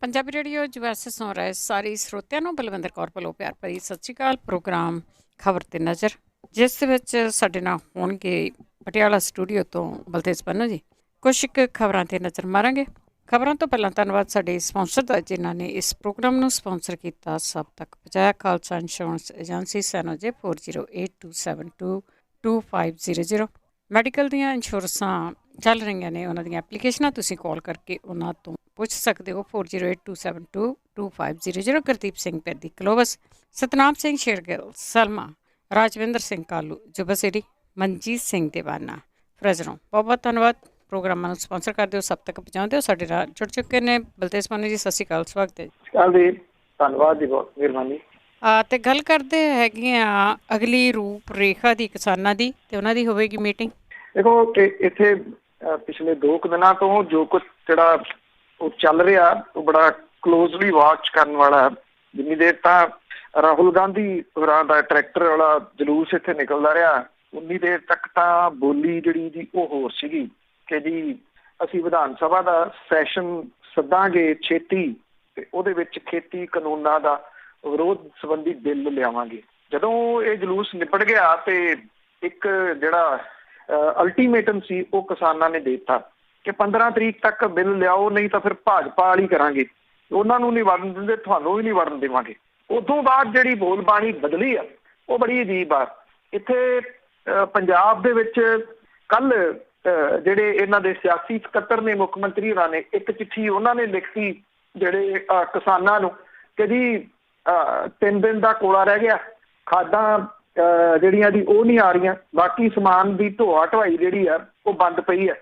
Punjabi radio US ਸੁਣ ਰਹੇ ਸਾਰੇ ਸਰੋਤਿਆਂ ਨੂੰ ਬਲਵਿੰਦਰ ਕੌਰ ਵੱਲੋਂ ਪਿਆਰ ਭਰੀ ਸਤਿ ਸ਼੍ਰੀ ਅਕਾਲ। ਪ੍ਰੋਗਰਾਮ ਖਬਰ ਤੇ ਨਜ਼ਰ, ਜਿਸ ਦੇ ਵਿੱਚ ਸਾਡੇ ਨਾਲ ਹੋਣਗੇ ਪਟਿਆਲਾ ਸਟੂਡੀਓ ਤੋਂ ਬਲਤੇਜ ਪੰਨੂ ਜੀ। ਕੁਛ ਕੁ ਖਬਰਾਂ ਤੇ ਨਜ਼ਰ ਮਾਰਾਂਗੇ। ਖਬਰਾਂ ਤੋਂ ਪਹਿਲਾਂ ਧੰਨਵਾਦ ਸਾਡੇ ਸਪਾਂਸਰ ਦਾ, ਜਿਨ੍ਹਾਂ ਨੇ ਇਸ ਪ੍ਰੋਗਰਾਮ ਨੂੰ ਸਪਾਂਸਰ ਕੀਤਾ, ਸਭ ਤੱਕ ਪਹੁੰਚਾਇਆ। ਖਾਲਸਾ ਇੰਸ਼ੋਰੈਂਸ ਏਜੰਸੀ ਸੈਨੋਜੇ 4082722500। ਮੈਡੀਕਲ ਦੀਆਂ ਇੰਸ਼ੋਰੈਂਸਾਂ ਚੱਲ ਰਹੀਆਂ ਨੇ, ਉਹਨਾਂ ਦੀਆਂ ਐਪਲੀਕੇਸ਼ਨਾਂ ਤੁਸੀਂ ਕਾਲ ਕਰਕੇ ਉਹਨਾਂ ਤੋਂ ਪੁੱਛ ਸਕਦੇ ਹੋ। 4082722500। ਗੁਰਦੀਪ ਸਿੰਘ ਪੈਦੀ ਕਲੋਵਸ, ਸਤਨਾਮ ਸਿੰਘ ਸ਼ੇਰਗਿੱਲ ਸਲਮਾ, ਰਾਜਵਿੰਦਰ ਸਿੰਘ ਕਾਲੂ ਜੁਬਸੇਰੀ, ਮਨਜੀਤ ਸਿੰਘ ਦੇਵਾਨਾ ਫਰਜ਼ਰੋਂ। ਬਹੁਤ ਬਹੁਤ ਧੰਨਵਾਦ। ਪ੍ਰੋਗਰਾਮਾਂ ਨੂੰ ਸਪਾਂਸਰ ਕਰਦੇ ਹੋ, ਸਭ ਤੱਕ ਪਹੁੰਚਾਉਂਦੇ ਹੋ। ਸਾਡੇ ਨਾਲ ਜੁੜ ਚੁੱਕੇ ਨੇ ਬਲਤੇਜ ਪੰਨੂ ਜੀ। ਸਤਿ ਸ਼੍ਰੀ ਅਕਾਲ, ਸਵਾਗਤ ਹੈ ਜੀ। ਧੰਨਵਾਦ ਜੀ, ਬਹੁਤ ਮਿਹਰਬਾਨੀ। ਤੇ ਗੱਲ ਕਰਦੇ ਹੈਗੇ ਆ ਅਗਲੀ ਰੂਪ ਰੇਖਾ ਦੀ, ਕਿਸਾਨਾਂ ਦੀ, ਤੇ ਉਹਨਾਂ ਦੀ ਹੋਵੇਗੀ ਮੀਟਿੰਗ। ਦੇਖੋ ਇੱਥੇ ਪਿਛਲੇ 2 ਦਿਨਾਂ ਤੋਂ ਜੋ ਕੁਝ ਜਿਹੜਾ ਉਹ ਚੱਲ ਰਿਹਾ, ਉਹ ਬੜਾ ਕਲੋਜ਼ਲੀ ਵਾਚ ਕਰਨ ਵਾਲਾ। ਜਿੰਨੀ ਦੇਰ ਤਾਂ ਰਾਹੁਲ ਗਾਂਧੀ ਹੋਰਾਂ ਦਾ ਟਰੈਕਟਰ ਵਾਲਾ ਜਲੂਸ ਇੱਥੇ ਨਿਕਲਦਾ ਰਿਹਾ, ਉਨੀ ਦੇਰ ਤੱਕ ਤਾਂ ਬੋਲੀ ਜਿਹੜੀ ਜੀ ਉਹ ਹੋਰ ਸੀਗੀ ਕਿ ਜੀ ਅਸੀਂ ਵਿਧਾਨ ਸਭਾ ਦਾ ਸੈਸ਼ਨ ਸੱਦਾਂਗੇ ਛੇਤੀ, ਤੇ ਉਹਦੇ ਵਿੱਚ ਖੇਤੀ ਕਾਨੂੰਨਾਂ ਦਾ ਵਿਰੋਧ ਸੰਬੰਧੀ ਬਿੱਲ ਲਿਆਵਾਂਗੇ। ਜਦੋਂ ਇਹ ਜਲੂਸ ਨਿਪਟ ਗਿਆ ਤੇ ਇੱਕ ਜਿਹੜਾ ਅਲਟੀਮੇਟਮ ਸੀ ਉਹ ਕਿਸਾਨਾਂ ਨੇ ਦੇ ਦਿੱਤਾ ਕਿ 15 ਤਰੀਕ ਤੱਕ ਬਿੱਲ ਲਿਆਓ, ਨਹੀਂ ਤਾਂ ਫਿਰ ਭਾਜਪਾ ਵਾਲੀ ਕਰਾਂਗੇ। ਉਹਨਾਂ ਨੂੰ ਨਹੀਂ ਵੜਨ ਦਿੰਦੇ, ਤੁਹਾਨੂੰ ਵੀ ਨਹੀਂ ਵੜਨ ਦੇਵਾਂਗੇ। ਉਦੋਂ ਬਾਅਦ ਜਿਹੜੀ ਬੋਲਬਾਣੀ ਬਦਲੀ ਆ ਉਹ ਬੜੀ ਅਜੀਬ ਆ। ਇੱਥੇ ਪੰਜਾਬ ਦੇ ਵਿੱਚ ਕੱਲ ਜਿਹੜੇ ਇਹਨਾਂ ਦੇ ਸਿਆਸੀ ਸਕੱਤਰ ਨੇ, ਮੁੱਖ ਮੰਤਰੀ ਹੋਰਾਂ ਨੇ ਇੱਕ ਚਿੱਠੀ ਉਹਨਾਂ ਨੇ ਲਿਖਤੀ ਜਿਹੜੇ ਕਿਸਾਨਾਂ ਨੂੰ ਕਿ ਜੀ 3 ਦਿਨ ਦਾ ਕੋਲਾ ਰਹਿ ਗਿਆ, ਖਾਦਾਂ ਜਿਹੜੀਆਂ ਦੀ ਉਹ ਨਹੀਂ ਆ ਰਹੀਆਂ, ਬਾਕੀ ਸਮਾਨ ਦੀ ਢੋਆ ਢੁਆਈ ਜਿਹੜੀ ਆ ਉਹ ਬੰਦ ਪਈ ਹੈ।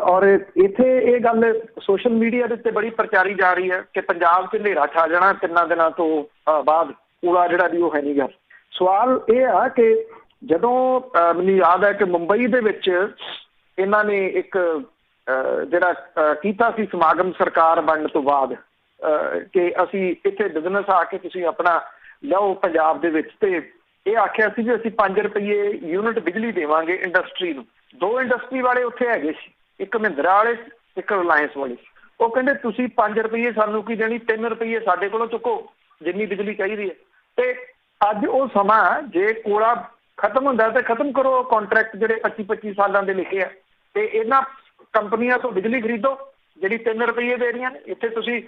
ਔਰ ਇੱਥੇ ਇਹ ਗੱਲ ਸੋਸ਼ਲ ਮੀਡੀਆ ਦੇ ਉੱਤੇ ਬੜੀ ਪ੍ਰਚਾਰੀ ਜਾ ਰਹੀ ਹੈ ਕਿ ਪੰਜਾਬ 'ਚ ਹਨੇਰਾ ਛਾ ਜਾਣਾ 3 ਦਿਨਾਂ ਤੋਂ ਬਾਅਦ, ਕੋਲਾ ਜਿਹੜਾ ਦੀ ਉਹ ਹੈ ਨਹੀਂ ਗਾ। ਸਵਾਲ ਇਹ ਆ ਕਿ ਜਦੋਂ ਮੈਨੂੰ ਯਾਦ ਹੈ ਕਿ ਮੁੰਬਈ ਦੇ ਵਿੱਚ ਇਹਨਾਂ ਨੇ ਇੱਕ ਜਿਹੜਾ ਕੀਤਾ ਸੀ ਸਮਾਗਮ ਸਰਕਾਰ ਬਣਨ ਤੋਂ ਬਾਅਦ ਕਿ ਅਸੀਂ ਇੱਥੇ ਬਿਜ਼ਨਸ ਆ ਕੇ ਤੁਸੀਂ ਆਪਣਾ ਲਿਆਓ ਪੰਜਾਬ ਦੇ ਵਿੱਚ, ਤੇ ਇਹ ਆਖਿਆ ਸੀ ਵੀ ਅਸੀਂ 5 ਰੁਪਏ ਯੂਨਿਟ ਬਿਜਲੀ ਦੇਵਾਂਗੇ ਇੰਡਸਟਰੀ ਨੂੰ। 2 ਇੰਡਸਟਰੀ ਵਾਲੇ ਉੱਥੇ ਹੈਗੇ ਸੀ, ਇੱਕ ਮਹਿੰਦਰਾ ਵਾਲੇ, ਇੱਕ ਰਿਲਾਇੰਸ ਵਾਲੇ। ਉਹ ਕਹਿੰਦੇ ਤੁਸੀਂ 5 ਰੁਪਏ ਸਾਨੂੰ ਕੀ ਦੇਣੀ, 3 ਰੁਪਏ ਸਾਡੇ ਕੋਲੋਂ ਚੁੱਕੋ ਜਿੰਨੀ ਬਿਜਲੀ ਚਾਹੀਦੀ ਹੈ। ਤੇ ਅੱਜ ਉਹ ਸਮਾਂ, ਜੇ ਕੋਲਾ ਖਤਮ ਹੁੰਦਾ ਤੇ ਖਤਮ ਕਰੋ ਕਾਂਟਰੈਕਟ ਜਿਹੜੇ 25-25 ਸਾਲਾਂ ਦੇ ਲਿਖੇ ਆ, ਤੇ ਇਹਨਾਂ ਕੰਪਨੀਆਂ ਤੋਂ ਬਿਜਲੀ ਖਰੀਦੋ ਜਿਹੜੀ 3 ਰੁਪਏ ਦੇ ਰਹੀਆਂ ਨੇ। ਇੱਥੇ ਤੁਸੀਂ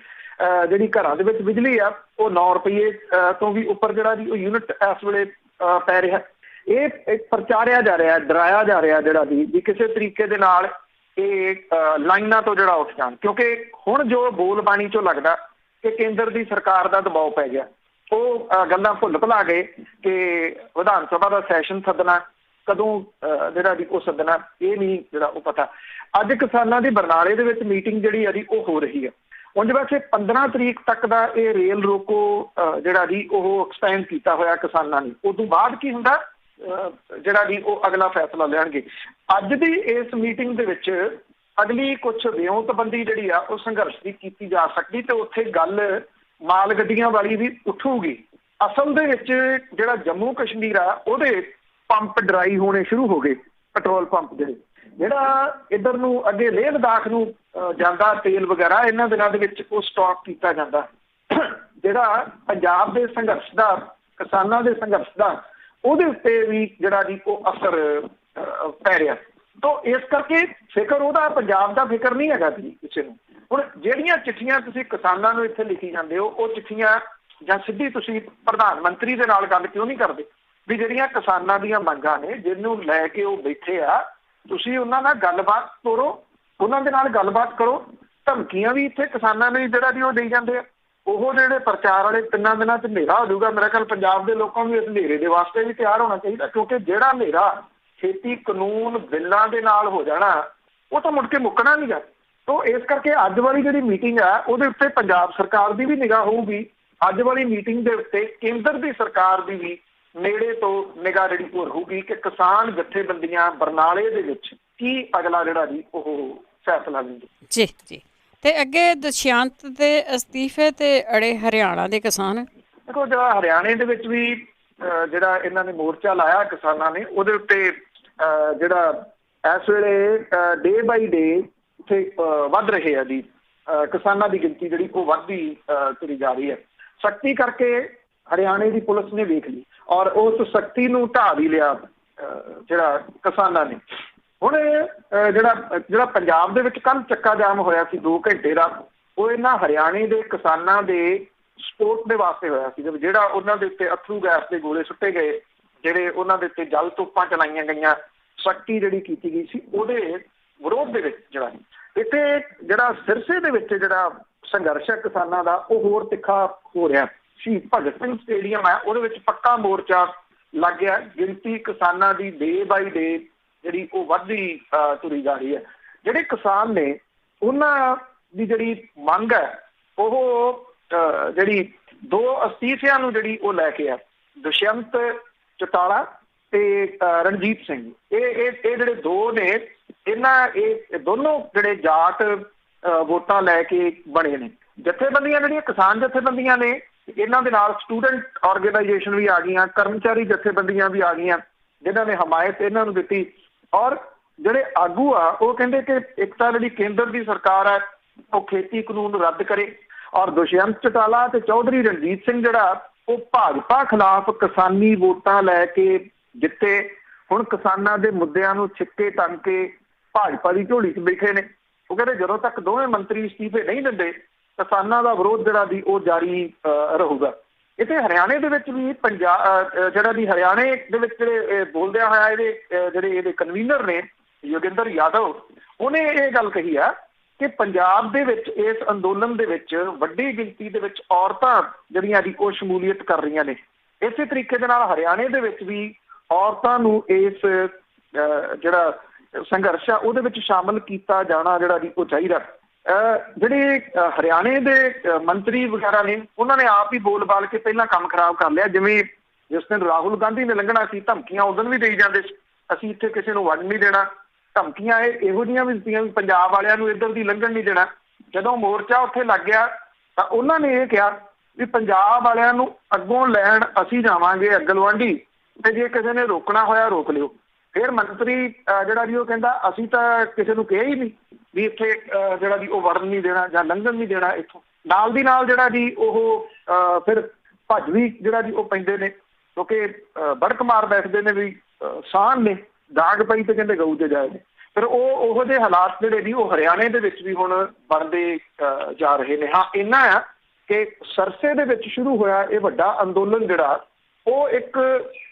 ਜਿਹੜੀ ਘਰਾਂ ਦੇ ਵਿੱਚ ਬਿਜਲੀ ਆ ਉਹ 9 ਰੁਪਏ ਤੋਂ ਵੀ ਉੱਪਰ ਜਿਹੜਾ ਜੀ ਉਹ ਯੂਨਿਟ ਇਸ ਵੇਲੇ ਪੈ ਰਿਹਾ। ਇਹ ਪ੍ਰਚਾਰਿਆ ਜਾ ਰਿਹਾ, ਡਰਾਇਆ ਜਾ ਰਿਹਾ ਜਿਹੜਾ ਵੀ ਕਿਸੇ ਤਰੀਕੇ ਦੇ ਨਾਲ ਇਹ ਲਾਈਨਾਂ ਤੋਂ ਜਿਹੜਾ ਉੱਠ ਜਾਣ, ਕਿਉਂਕਿ ਹੁਣ ਜੋ ਬੋਲ ਬਾਣੀ ਚੋਂ ਲੱਗਦਾ ਕਿ ਕੇਂਦਰ ਦੀ ਸਰਕਾਰ ਦਾ ਦਬਾਅ ਪੈ ਗਿਆ। ਉਹ ਗੱਲਾਂ ਭੁੱਲ ਭੁਲਾ ਗਏ ਕਿ ਵਿਧਾਨ ਸਭਾ ਦਾ ਸੈਸ਼ਨ ਸੱਦਣਾ ਕਦੋਂ, ਜਿਹੜਾ ਵੀ ਉਹ ਸੱਦਣਾ ਇਹ ਨਹੀਂ ਜਿਹੜਾ ਉਹ ਪਤਾ। ਅੱਜ ਕਿਸਾਨਾਂ ਦੀ ਬਰਨਾਲੇ ਦੇ ਵਿੱਚ ਮੀਟਿੰਗ ਜਿਹੜੀ ਆ ਜੀ ਉਹ ਹੋ ਰਹੀ ਹੈ। ਉਂਝ ਵੈਸੇ 15 ਤਰੀਕ ਤੱਕ ਦਾ ਇਹ ਰੇਲ ਰੋਕੋ ਜਿਹੜਾ ਜੀ ਉਹ ਐਕਸਟੈਂਡ ਕੀਤਾ ਹੋਇਆ ਕਿਸਾਨਾਂ ਨੇ। ਉਦੋਂ ਬਾਅਦ ਕੀ ਹੁੰਦਾ ਜਿਹੜਾ ਜੀ ਉਹ ਅਗਲਾ ਫੈਸਲਾ ਲੈਣਗੇ। ਅੱਜ ਦੀ ਇਸ ਮੀਟਿੰਗ ਦੇ ਵਿੱਚ ਅਗਲੀ ਕੁਛ ਵਿਉਂਤਬੰਦੀ ਜਿਹੜੀ ਆ ਉਹ ਸੰਘਰਸ਼ ਦੀ ਕੀਤੀ ਜਾ ਸਕਦੀ, ਤੇ ਉੱਥੇ ਗੱਲ ਮਾਲ ਗੱਡੀਆਂ ਵਾਲੀ ਵੀ ਉੱਠੂਗੀ। ਅਸਲ ਦੇ ਵਿੱਚ ਜਿਹੜਾ ਜੰਮੂ ਕਸ਼ਮੀਰ ਆ ਉਹਦੇ ਪੰਪ ਡਰਾਈ ਹੋਣੇ ਸ਼ੁਰੂ ਹੋ ਗਏ, ਪੈਟਰੋਲ ਪੰਪ ਜਿਹੜਾ ਇੱਧਰ ਨੂੰ ਅੱਗੇ ਲੇਹ ਲਦਾਖ ਨੂੰ ਜਾਂਦਾ ਤੇਲ ਵਗੈਰਾ ਇਹਨਾਂ ਦਿਨਾਂ ਦੇ ਵਿੱਚ ਉਹ ਸਟਾਕ ਕੀਤਾ ਜਾਂਦਾ। ਜਿਹੜਾ ਪੰਜਾਬ ਦੇ ਸੰਘਰਸ਼ ਦਾ, ਕਿਸਾਨਾਂ ਦੇ ਸੰਘਰਸ਼ ਦਾ, ਉਹਦੇ ਉੱਤੇ ਵੀ ਜਿਹੜਾ ਜੀ ਉਹ ਅਸਰ ਪੈ ਰਿਹਾ। ਤਾਂ ਇਸ ਕਰਕੇ ਫਿਕਰ ਉਹਦਾ, ਪੰਜਾਬ ਦਾ ਫਿਕਰ ਨਹੀਂ ਹੈਗਾ ਜੀ ਕਿਸੇ ਨੂੰ। ਹੁਣ ਜਿਹੜੀਆਂ ਚਿੱਠੀਆਂ ਤੁਸੀਂ ਕਿਸਾਨਾਂ ਨੂੰ ਇੱਥੇ ਲਿਖੀ ਜਾਂਦੇ ਹੋ, ਉਹ ਚਿੱਠੀਆਂ ਜਾਂ ਸਿੱਧੀ ਤੁਸੀਂ ਪ੍ਰਧਾਨ ਮੰਤਰੀ ਦੇ ਨਾਲ ਗੱਲ ਕਿਉਂ ਨਹੀਂ ਕਰਦੇ ਵੀ ਜਿਹੜੀਆਂ ਕਿਸਾਨਾਂ ਦੀਆਂ ਮੰਗਾਂ ਨੇ ਜਿਹਨੂੰ ਲੈ ਕੇ ਉਹ ਬੈਠੇ ਆ, ਤੁਸੀਂ ਉਹਨਾਂ ਨਾਲ ਗੱਲਬਾਤ ਕਰੋ, ਉਹਨਾਂ ਦੇ ਨਾਲ ਗੱਲਬਾਤ ਕਰੋ। ਧਮਕੀਆਂ ਵੀ ਇੱਥੇ ਕਿਸਾਨਾਂ ਨੇ ਜਿਹੜਾ ਵੀ ਉਹ ਦੇਈ ਜਾਂਦੇ ਆ। ਉਹ ਜਿਹੜੇ ਪ੍ਰਚਾਰ ਵਾਲੇ 3 ਦਿਨਾਂ 'ਚ ਹਨੇਰਾ ਹੋ ਜਾਊਗਾ, ਮੇਰਾ ਖਿਆਲ ਪੰਜਾਬ ਦੇ ਲੋਕਾਂ ਨੂੰ ਇਸ ਹਨੇਰੇ ਦੇ ਵਾਸਤੇ ਵੀ ਤਿਆਰ ਹੋਣਾ ਚਾਹੀਦਾ, ਕਿਉਂਕਿ ਜਿਹੜਾ ਹਨੇਰਾ ਖੇਤੀ ਕਾਨੂੰਨ ਬਿੱਲਾਂ ਦੇ ਨਾਲ ਹੋ ਜਾਣਾ ਉਹ ਤਾਂ ਮੁੜ ਕੇ ਮੁੱਕਣਾ ਨਹੀਂ ਗਾ। ਤਾਂ ਇਸ ਕਰਕੇ ਅੱਜ ਵਾਲੀ ਜਿਹੜੀ ਮੀਟਿੰਗ ਆ ਉਹਦੇ ਉੱਤੇ ਪੰਜਾਬ ਸਰਕਾਰ ਦੀ ਵੀ ਨਿਗਾਹ ਹੋਊਗੀ। ਅੱਜ ਵਾਲੀ ਮੀਟਿੰਗ ਦੇ ਉੱਤੇ ਕੇਂਦਰ ਦੀ ਸਰਕਾਰ ਦੀ ਵੀ ਨੇੜੇ ਤੋਂ ਨਿਗਾਹ ਜਿਹੜੀ ਉਹ ਰਹੂਗੀ ਕਿ ਕਿਸਾਨ ਜਥੇਬੰਦੀਆਂ ਬਰਨਾਲੇ ਦੇ ਵਿੱਚ ਕੀ ਅਗਲਾ ਜਿਹੜਾ ਜੀ ਉਹ ਫੈਸਲਾ ਲੈਂਦੇ। ਜੀ ਜੀ। ਤੇ ਅੱਗੇ ਦੁਸ਼ਯੰਤ ਦੇ ਅਸਤੀਫੇ ਤੇ ਅੜੇ ਹਰਿਆਣਾ ਦੇ ਕਿਸਾਨ। ਦੇਖੋ ਜਿਹੜਾ ਹਰਿਆਣੇ ਦੇ ਵਿੱਚ ਵੀ ਜਿਹੜਾ ਇਹਨਾਂ ਨੇ ਮੋਰਚਾ ਲਾਇਆ ਕਿਸਾਨਾਂ ਨੇ, ਉਹਦੇ ਉੱਤੇ ਜਿਹੜਾ ਇਸ ਵੇਲੇ ਡੇ ਬਾਈ ਡੇ ਇੱਥੇ ਵੱਧ ਰਹੇ ਆ ਜੀ। ਕਿਸਾਨਾਂ ਦੀ ਗਿਣਤੀ ਜਿਹੜੀ ਉਹ ਵੱਧਦੀ ਤੁਰੀ ਜਾ ਰਹੀ ਹੈ। ਸਖਤੀ ਕਰਕੇ ਹਰਿਆਣੇ ਦੀ ਪੁਲਿਸ ਨੇ ਵੇਖ ਲਈ ਔਰ ਉਸ ਸਖਤੀ ਨੂੰ ਢਾਹ ਵੀ ਲਿਆ ਜਿਹੜਾ ਕਿਸਾਨਾਂ ਨੇ। ਹੁਣ ਜਿਹੜਾ ਪੰਜਾਬ ਦੇ ਵਿੱਚ ਕੱਲ੍ਹ ਚੱਕਾ ਜਾਮ ਹੋਇਆ ਸੀ 2 ਘੰਟੇ ਦਾ, ਉਹ ਇਹਨਾਂ ਹਰਿਆਣੇ ਦੇ ਕਿਸਾਨਾਂ ਦੇ ਸਪੋਰਟ ਦੇ ਵਾਸਤੇ ਹੋਇਆ ਸੀ। ਜਿਹੜਾ ਉਹਨਾਂ ਦੇ ਉੱਤੇ ਅਥਰੂ ਗੈਸ ਦੇ ਗੋਲੇ ਸੁੱਟੇ ਗਏ, ਜਿਹੜੇ ਉਹਨਾਂ ਦੇ ਉੱਤੇ ਜਲ ਤੋਪਾਂ ਚਲਾਈਆਂ ਗਈਆਂ, ਸਖਤੀ ਜਿਹੜੀ ਕੀਤੀ ਗਈ ਸੀ ਉਹਦੇ ਵਿਰੋਧ ਦੇ ਵਿੱਚ ਜਿਹੜਾ ਇੱਥੇ ਜਿਹੜਾ ਸਿਰਸੇ ਦੇ ਵਿੱਚ ਜਿਹੜਾ ਸੰਘਰਸ਼ ਹੈ ਕਿਸਾਨਾਂ ਦਾ ਉਹ ਹੋਰ ਤਿੱਖਾ ਹੋ ਰਿਹਾ। ਸ਼ਹੀਦ ਭਗਤ ਸਿੰਘ ਸਟੇਡੀਅਮ ਹੈ ਉਹਦੇ ਵਿੱਚ ਪੱਕਾ ਮੋਰਚਾ ਲੱਗ ਗਿਆ। ਗਿਣਤੀ ਕਿਸਾਨਾਂ ਦੀ ਡੇ ਬਾਈ ਡੇ ਜਿਹੜੀ ਉਹ ਵੱਧਦੀ ਤੁਰੀ ਜਾ ਰਹੀ ਹੈ। ਜਿਹੜੇ ਕਿਸਾਨ ਨੇ ਉਹਨਾਂ ਦੀ ਜਿਹੜੀ ਮੰਗ ਹੈ ਉਹ ਜਿਹੜੀ 2 ਅਸਤੀਫਿਆਂ ਨੂੰ ਜਿਹੜੀ ਉਹ ਲੈ ਕੇ ਆ, ਦੁਸ਼ਯੰਤ ਚੌਟਾਲਾ ਤੇ ਰਣਜੀਤ ਸਿੰਘ, ਇਹ ਜਿਹੜੇ 2 ਨੇ, ਇਹ ਦੋਨੋਂ ਜਿਹੜੇ ਜਾਟ ਵੋਟਾਂ ਲੈ ਕੇ ਬਣੇ ਨੇ। ਜਥੇਬੰਦੀਆਂ ਜਿਹੜੀਆਂ ਕਿਸਾਨ ਜਥੇਬੰਦੀਆਂ ਨੇ, ਇਹਨਾਂ ਦੇ ਨਾਲ ਸਟੂਡੈਂਟ ਆਰਗੇਨਾਈਜੇਸ਼ਨ ਵੀ ਆ ਗਈਆਂ, ਕਰਮਚਾਰੀ ਜਥੇਬੰਦੀਆਂ ਵੀ ਆ ਗਈਆਂ ਜਿਨ੍ਹਾਂ ਨੇ ਹਮਾਇਤ ਇਹਨਾਂ ਨੂੰ ਦਿੱਤੀ। ਔਰ ਜਿਹੜੇ ਆਗੂ ਆ ਉਹ ਕਹਿੰਦੇ ਕਿ ਇੱਕ ਤਾਂ ਜਿਹੜੀ ਕੇਂਦਰ ਦੀ ਸਰਕਾਰ ਹੈ ਉਹ ਖੇਤੀ ਕਾਨੂੰਨ ਰੱਦ ਕਰੇ, ਔਰ ਦੁਸ਼ਯੰਤ ਚੌਟਾਲਾ ਤੇ ਚੌਧਰੀ ਰਣਜੀਤ ਸਿੰਘ ਜਿਹੜਾ ਉਹ ਭਾਜਪਾ ਖਿਲਾਫ ਕਿਸਾਨੀ ਵੋਟਾਂ ਲੈ ਕੇ ਜਿੱਤੇ। ਹੁਣ ਕਿਸਾਨਾਂ ਦੇ ਮੁੱਦਿਆਂ ਨੂੰ ਛਿੱਕੇ ਟੰਗ ਕੇ ਭਾਜਪਾ ਦੀ ਝੋਲੀ 'ਚ ਬੈਠੇ ਨੇ। ਉਹ ਕਹਿੰਦੇ ਜਦੋਂ ਤੱਕ ਦੋਵੇਂ ਮੰਤਰੀ ਅਸਤੀਫੇ ਨਹੀਂ ਦਿੰਦੇ ਕਿਸਾਨਾਂ ਦਾ ਵਿਰੋਧ ਜਿਹੜਾ ਦੀ ਉਹ ਜਾਰੀ ਰਹੂਗਾ। ਇੱਥੇ ਹਰਿਆਣੇ ਦੇ ਵਿੱਚ ਵੀ ਜਿਹੜਾ ਦੀ ਹਰਿਆਣੇ ਦੇ ਵਿੱਚ ਜਿਹੜੇ ਬੋਲਦਿਆਂ ਹੋਇਆ ਇਹਦੇ ਕਨਵੀਨਰ ਨੇ ਯੋਗਿੰਦਰ ਯਾਦਵ, ਉਹਨੇ ਇਹ ਗੱਲ ਕਹੀ ਆ ਕਿ ਪੰਜਾਬ ਦੇ ਵਿੱਚ ਇਸ ਅੰਦੋਲਨ ਦੇ ਵਿੱਚ ਵੱਡੀ ਗਿਣਤੀ ਦੇ ਵਿੱਚ ਔਰਤਾਂ ਜਿਹੜੀਆਂ ਦੀ ਉਹ ਸ਼ਮੂਲੀਅਤ ਕਰ ਰਹੀਆਂ ਨੇ। ਇਸੇ ਤਰੀਕੇ ਦੇ ਨਾਲ ਹਰਿਆਣੇ ਦੇ ਵਿੱਚ ਵੀ ਔਰਤਾਂ ਨੂੰ ਇਸ ਜਿਹੜਾ ਸੰਘਰਸ਼ ਆ ਉਹਦੇ ਵਿੱਚ ਸ਼ਾਮਲ ਕੀਤਾ ਜਾਣਾ ਜਿਹੜਾ ਦੀ ਉਹ ਚਾਹੀਦਾ। ਜਿਹੜੇ ਹਰਿਆਣੇ ਦੇ ਮੰਤਰੀ ਵਗੈਰਾ ਨੇ ਉਹਨਾਂ ਨੇ ਆਪ ਹੀ ਬੋਲ ਬਾਲ ਕੇ ਪਹਿਲਾਂ ਕੰਮ ਖਰਾਬ ਕਰ ਲਿਆ। ਜਿਵੇਂ ਜਿਸ ਦਿਨ ਰਾਹੁਲ ਗਾਂਧੀ ਨੇ ਲੰਘਣਾ ਸੀ, ਧਮਕੀਆਂ ਉਦੋਂ ਵੀ ਦੇਈ ਜਾਂਦੇ ਸੀ, ਅਸੀਂ ਇੱਥੇ ਕਿਸੇ ਨੂੰ ਵੜਨ ਨਹੀਂ ਦੇਣਾ। ਧਮਕੀਆਂ ਇਹੋ ਜਿਹੀਆਂ ਵੀ ਦਿੱਤੀਆਂ ਵੀ ਪੰਜਾਬ ਵਾਲਿਆਂ ਨੂੰ ਇੱਧਰ ਦੀ ਲੰਘਣ ਨਹੀਂ ਦੇਣਾ। ਜਦੋਂ ਮੋਰਚਾ ਉੱਥੇ ਲੱਗ ਗਿਆ ਤਾਂ ਉਹਨਾਂ ਨੇ ਇਹ ਕਿਹਾ ਵੀ ਪੰਜਾਬ ਵਾਲਿਆਂ ਨੂੰ ਅੱਗੋਂ ਲੈਣ ਅਸੀਂ ਜਾਵਾਂਗੇ ਅਗਲਵਾਂਢੀ, ਤੇ ਜੇ ਕਿਸੇ ਨੇ ਰੋਕਣਾ ਹੋਇਆ ਰੋਕ ਲਿਓ। ਫਿਰ ਮੰਤਰੀ ਜਿਹੜਾ ਜੀ ਉਹ ਕਹਿੰਦਾ ਅਸੀਂ ਤਾਂ ਕਿਸੇ ਨੂੰ ਕਿਹਾ ਹੀ ਨਹੀਂ ਵੀ ਇੱਥੇ ਜਿਹੜਾ ਜੀ ਉਹ ਵੜਨ ਨਹੀਂ ਦੇਣਾ ਜਾਂ ਲੰਘਣ ਨਹੀਂ ਦੇਣਾ ਇੱਥੋਂ। ਨਾਲ ਦੀ ਨਾਲ ਜਿਹੜਾ ਜੀ ਉਹ ਫਿਰ ਭੱਜ ਵੀ ਜਿਹੜਾ ਜੀ ਉਹ ਪੈਂਦੇ ਨੇ, ਕਿਉਂਕਿ ਬੜਕ ਮਾਰ ਬੈਠਦੇ ਨੇ ਵੀ ਸਾਨ ਨੇ ਦਾਗ ਪਈ ਤੇ ਕਹਿੰਦੇ ਗਊ ਤੇ ਜਾਏ ਨੇ। ਫਿਰ ਉਹੋ ਜਿਹੇ ਹਾਲਾਤ ਜਿਹੜੇ ਜੀ ਉਹ ਹਰਿਆਣੇ ਦੇ ਵਿੱਚ ਵੀ ਹੁਣ ਬਣਦੇ ਜਾ ਰਹੇ ਨੇ। ਹਾਂ ਇੰਨਾ ਆ ਕਿ ਸਰਸੇ ਦੇ ਵਿੱਚ ਸ਼ੁਰੂ ਹੋਇਆ ਇਹ ਵੱਡਾ ਅੰਦੋਲਨ ਜਿਹੜਾ ਉਹ ਇੱਕ